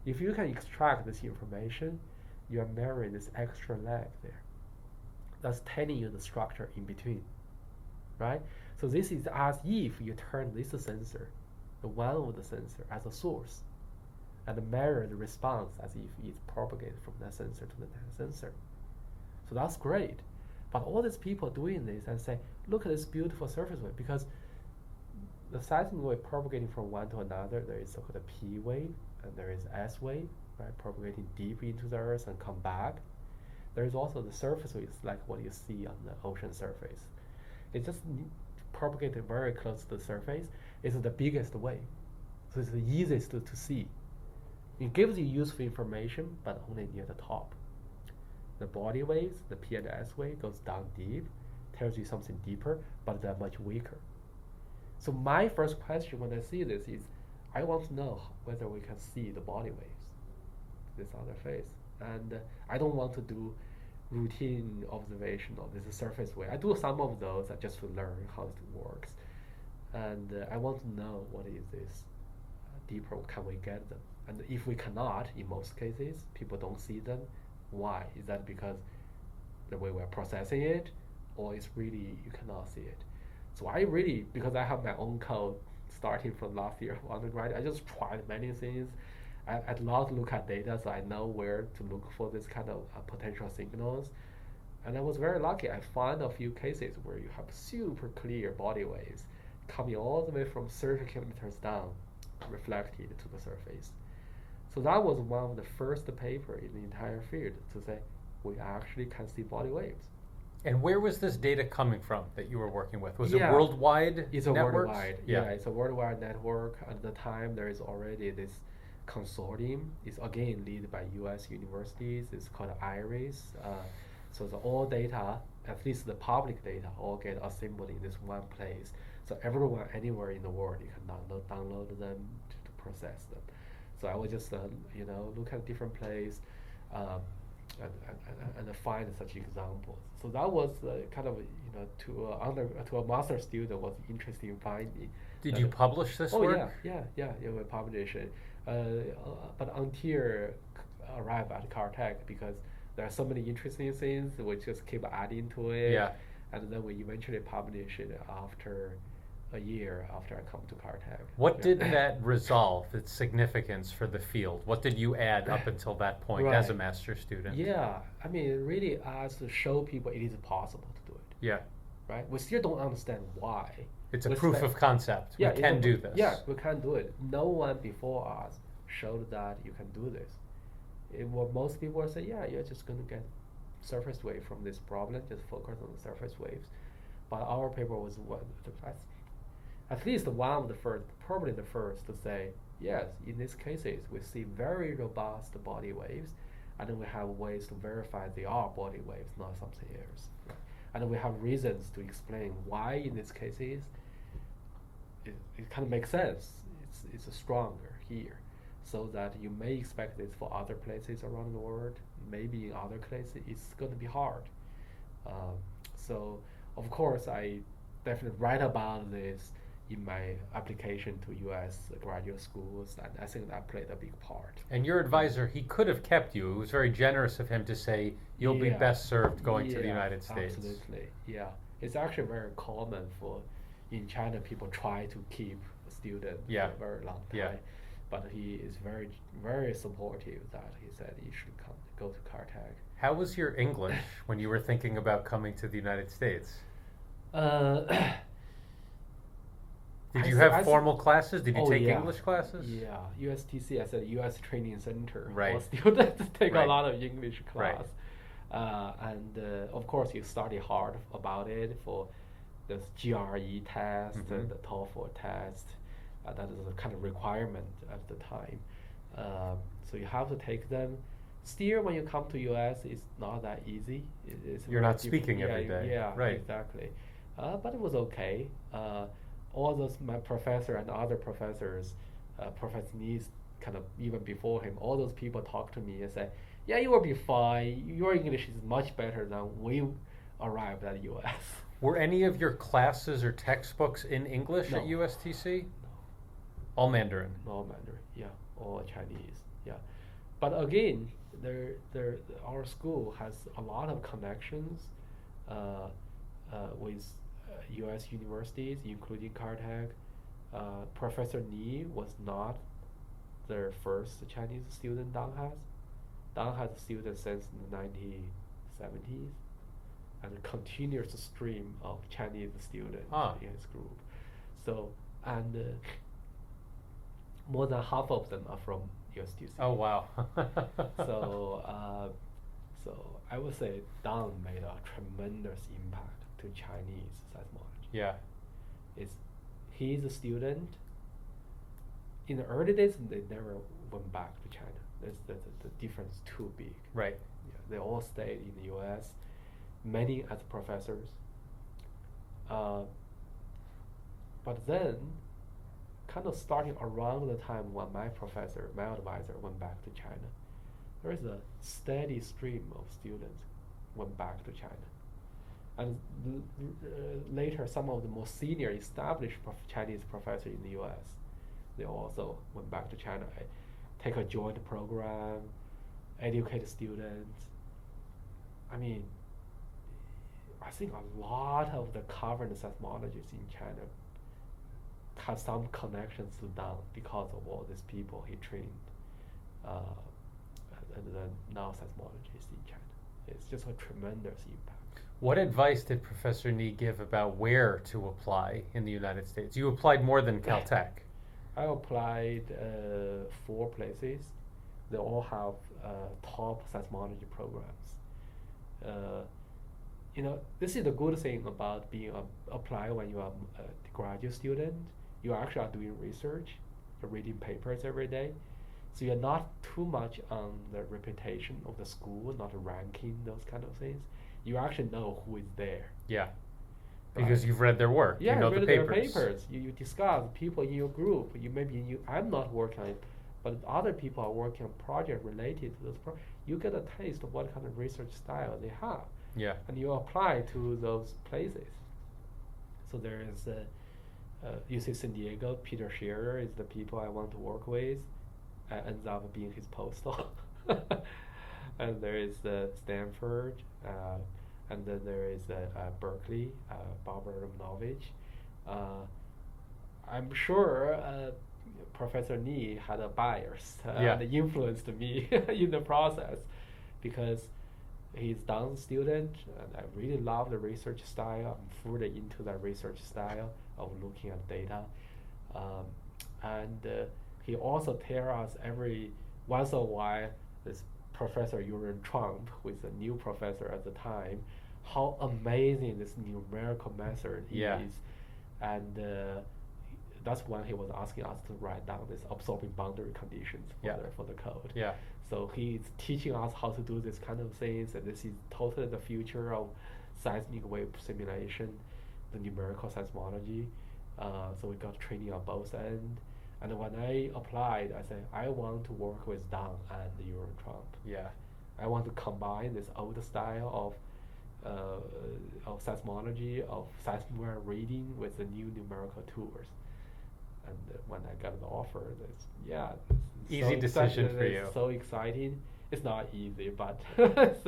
B: If you can extract this information, you are mirroring this extra lag there. That's telling you the structure in between, right? So this is as if you turn this sensor, the one of the sensor, as a source, and mirror the response as if it's propagated from that sensor to the next sensor. So that's great. But all these people doing this and say, look at this beautiful surface wave, because the seismic wave propagating from one to another, there is so-called a P wave, and there is S wave, right, propagating deep into the Earth and come back. There is also the surface waves, like what you see on the ocean surface. It just propagated very close to the surface. It's the biggest wave, so it's the easiest to see. It gives you useful information, but only near the top. The body waves, the P and S wave, goes down deep, tells you something deeper, but they're much weaker. So my first question when I see this is, I want to know whether we can see the body waves, this other phase. And I don't want to do routine observation of this surface wave. I do some of those just to learn how it works. And I want to know what is this deeper, can we get them? And if we cannot, in most cases, people don't see them. Why? Is that because the way we're processing it, or it's really you cannot see it? So I really, because I have my own code starting from last year of undergrad, I just tried many things. I'd love to look at data so I know where to look for this kind of potential signals. And I was very lucky. I found a few cases where you have super clear body waves coming all the way from 30 kilometers down, reflected to the surface. So that was one of the first paper in the entire field to say we actually can see body waves.
A: And where was this data coming from that you were working with? Was it
B: Yeah.
A: worldwide?
B: It's a
A: networks?
B: worldwide. Yeah, it's a worldwide network. At the time, there is already this consortium. It's again led by U.S. universities. It's called IRIS. So the all data, at least the public data, all get assembled in this one place. So everyone, anywhere in the world, you can download them to process them. So I would just look at different places and find such examples. So that was kind of to a master student was interesting finding.
A: Did you publish this work?
B: Yeah, we published it. But until arrive at Caltech, because there are so many interesting things, we just keep adding to it.
A: Yeah.
B: And then we eventually publish it after a year after I come to Caltech.
A: What did that resolve, its significance for the field? What did you add up until that point as a master student?
B: Yeah, I mean, really as to show people it is possible to do it.
A: Yeah.
B: right? We still don't understand why.
A: It's a
B: We
A: proof
B: spend-
A: of concept.
B: Yeah,
A: We can
B: it's a-
A: do this.
B: Yeah, we can do it. No one before us showed that you can do this. What most people say, yeah, you're just going to get surface wave from this problem, just focus on the surface waves. But our paper was at least one of the first, probably the first to say, yes, in these cases, we see very robust body waves, and then we have ways to verify they are body waves, not something else. Right? And then we have reasons to explain why in these cases it kind of makes sense. It's stronger here, so that you may expect this for other places around the world. Maybe in other places it's going to be hard. So of course I definitely write about this in my application to U.S. graduate schools, and I think that played a big part.
A: And your advisor, he could have kept you. It was very generous of him to say you'll be
B: Yeah.
A: best served going to the
B: Yeah,
A: United States.
B: Absolutely, yeah. It's actually very common for in China people try to keep a student
A: Yeah.
B: for a very long time.
A: Yeah.
B: But he is very very supportive that he said you should go to Caltech.
A: How was your English when you were thinking about coming to the United States? Did you have formal classes? Did you take English classes?
B: Yeah, USTC, I said U.S. Training Center
A: Right.
B: for students take
A: Right.
B: a lot of English
A: Right.
B: class. And of course, you study hard about it for the GRE test,
A: Mhm.
B: the TOEFL test. That is a kind of requirement at the time. So you have to take them. Still, when you come to US, it's not that easy. It's
A: You're
B: very
A: not speaking
B: different.
A: every day.
B: Yeah,
A: Right.
B: exactly. But it was okay. All those my professor and other professors, Professor Nee's kind of even before him, all those people talk to me and say, "Yeah, you will be fine. Your English is much better than we arrived at US."
A: Were any of your classes or textbooks in English at
B: No.
A: USTC? All Mandarin.
B: All Mandarin, yeah, all Chinese, yeah. But again, our school has a lot of connections with U.S. universities, including Caltech. Professor Ni was not the first Chinese student Dang has. Dang has students since the 1970s, and a continuous stream of Chinese students in his group. So, and more than half of them are from USTC.
A: Oh wow.
B: So I would say Dang made a tremendous impact to Chinese seismology.
A: Yeah.
B: He's a student. In the early days, they never went back to China. The difference is too big.
A: Right.
B: Yeah, they all stayed in the U.S. Many as professors. But then, kind of starting around the time when my advisor went back to China, there is a steady stream of students went back to China. And later, some of the more senior established Chinese professors in the U.S., they also went back to China. Take a joint program, educate students. I mean, I think a lot of the current seismologists in China have some connections to Dang because of all these people he trained, and then now seismologists in China. It's just a tremendous impact.
A: What advice did Professor Ni give about where to apply in the United States? You applied more than Caltech.
B: I applied 4 places. They all have top seismology programs. This is the good thing about being apply when you are a graduate student. You actually are doing research, you're reading papers every day. So you're not too much on the reputation of the school, not ranking, those kind of things. You actually know who is there.
A: Yeah. Because you've read their work.
B: Yeah,
A: you know
B: read
A: the
B: their
A: papers.
B: papers. You discuss people in your group. I'm not working on it, but other people are working on project related to those projects. You get a taste of what kind of research style they have.
A: Yeah.
B: And you apply to those places. So there is UC San Diego, Peter Zierler is the people I want to work with. Ends up being his postdoc. And there is Stanford, and then there is Berkeley, Barbara Romanovich. I'm sure Professor Ni had a bias and influenced me in the process, because he's Dan's student, and I really love the research style. I'm fully into that research style of looking at data. And he also tells us every once in a while, this Professor Zhongwen Zhan, who is a new professor at the time, how amazing this numerical method
A: Yeah.
B: is. And that's when he was asking us to write down this absorbing boundary conditions for the code.
A: Yeah.
B: So he's teaching us how to do this kind of things, and this is totally the future of seismic wave simulation, the numerical seismology. So we got training on both ends. And when I applied, I said, I want to work with Dan and Zierler Trump.
A: Yeah.
B: I want to combine this old style of seismology, of seismometer reading with the new numerical tools. And when I got the offer, it's
A: Easy decision for you.
B: So exciting. It's not easy, but it's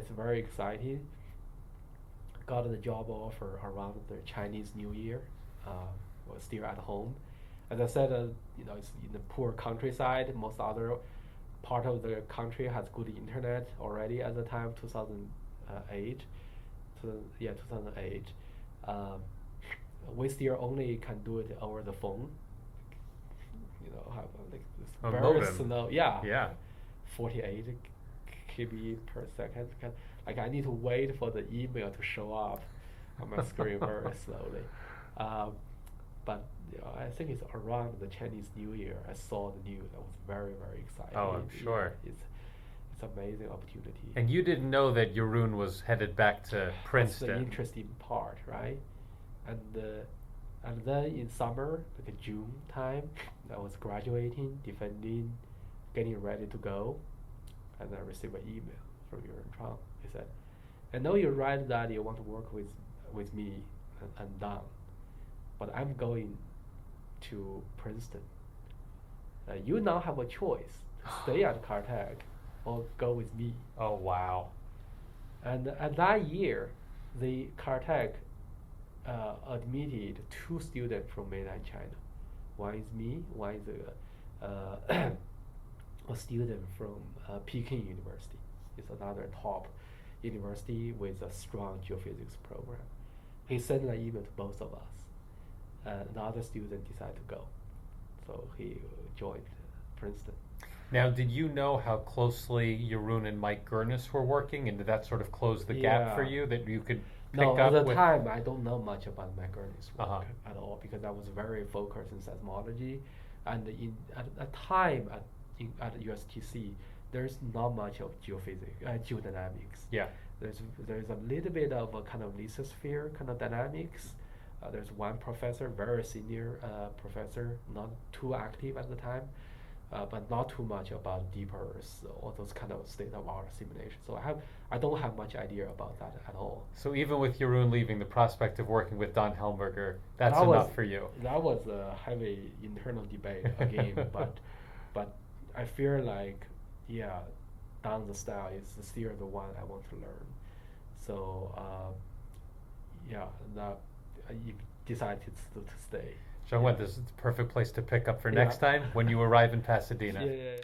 B: very exciting. Got the job offer around the Chinese New Year. Was still at home. As I said, it's in the poor countryside. Most other part of the country has good internet already at the time, 2008. 2008. We still only can do it over the phone. Have like this very
A: modem.
B: slow,
A: Yeah.
B: 48 KB per second. Like I need to wait for the email to show up on my screen very slowly. But I think it's around the Chinese New Year. I saw the news. I was very, very excited.
A: Oh, I'm sure.
B: It's amazing opportunity.
A: And you didn't know that Jeroen was headed back to Princeton.
B: That's the interesting part, right? And then in summer, like June time, I was graduating, defending, getting ready to go, and I received an email from Zierler Trump. He said, "I know you write that you want to work with me and Dan, but I'm going to Princeton. You now have a choice to stay at Caltech or go with me."
A: Oh, wow.
B: And at that year, the Caltech admitted 2 students from mainland China. One is me, one is a student from Peking University. It's another top university with a strong geophysics program. He sent an email to both of us. The other student decided to go. So he joined Princeton.
A: Now, did you know how closely Jeroen and Mike Gurnis were working, and did that sort of close the gap for you that you could pick
B: No,
A: up
B: at the
A: with?
B: time, I don't know much about Mike Gurnis' work
A: Uh-huh.
B: at all because I was very focused in seismology, and at a time at USTC, there's not much of geodynamics.
A: Yeah.
B: There's a little bit of a kind of lithosphere kind of dynamics. There's one professor, very senior professor, not too active at the time, but not too much about deep Earth or those kind of state-of-art simulations. So I don't have much idea about that at all.
A: So even with Jeroen leaving, the prospect of working with Don Helmberger, that's
B: That
A: enough
B: was-
A: for you.
B: That was a heavy internal debate again, but I feel like, down the style is still the one I want to learn. So I decided to stay.
A: Zhongwen, this is the perfect place to pick up for
B: Yeah.
A: next time when you arrive in Pasadena.
B: Yeah.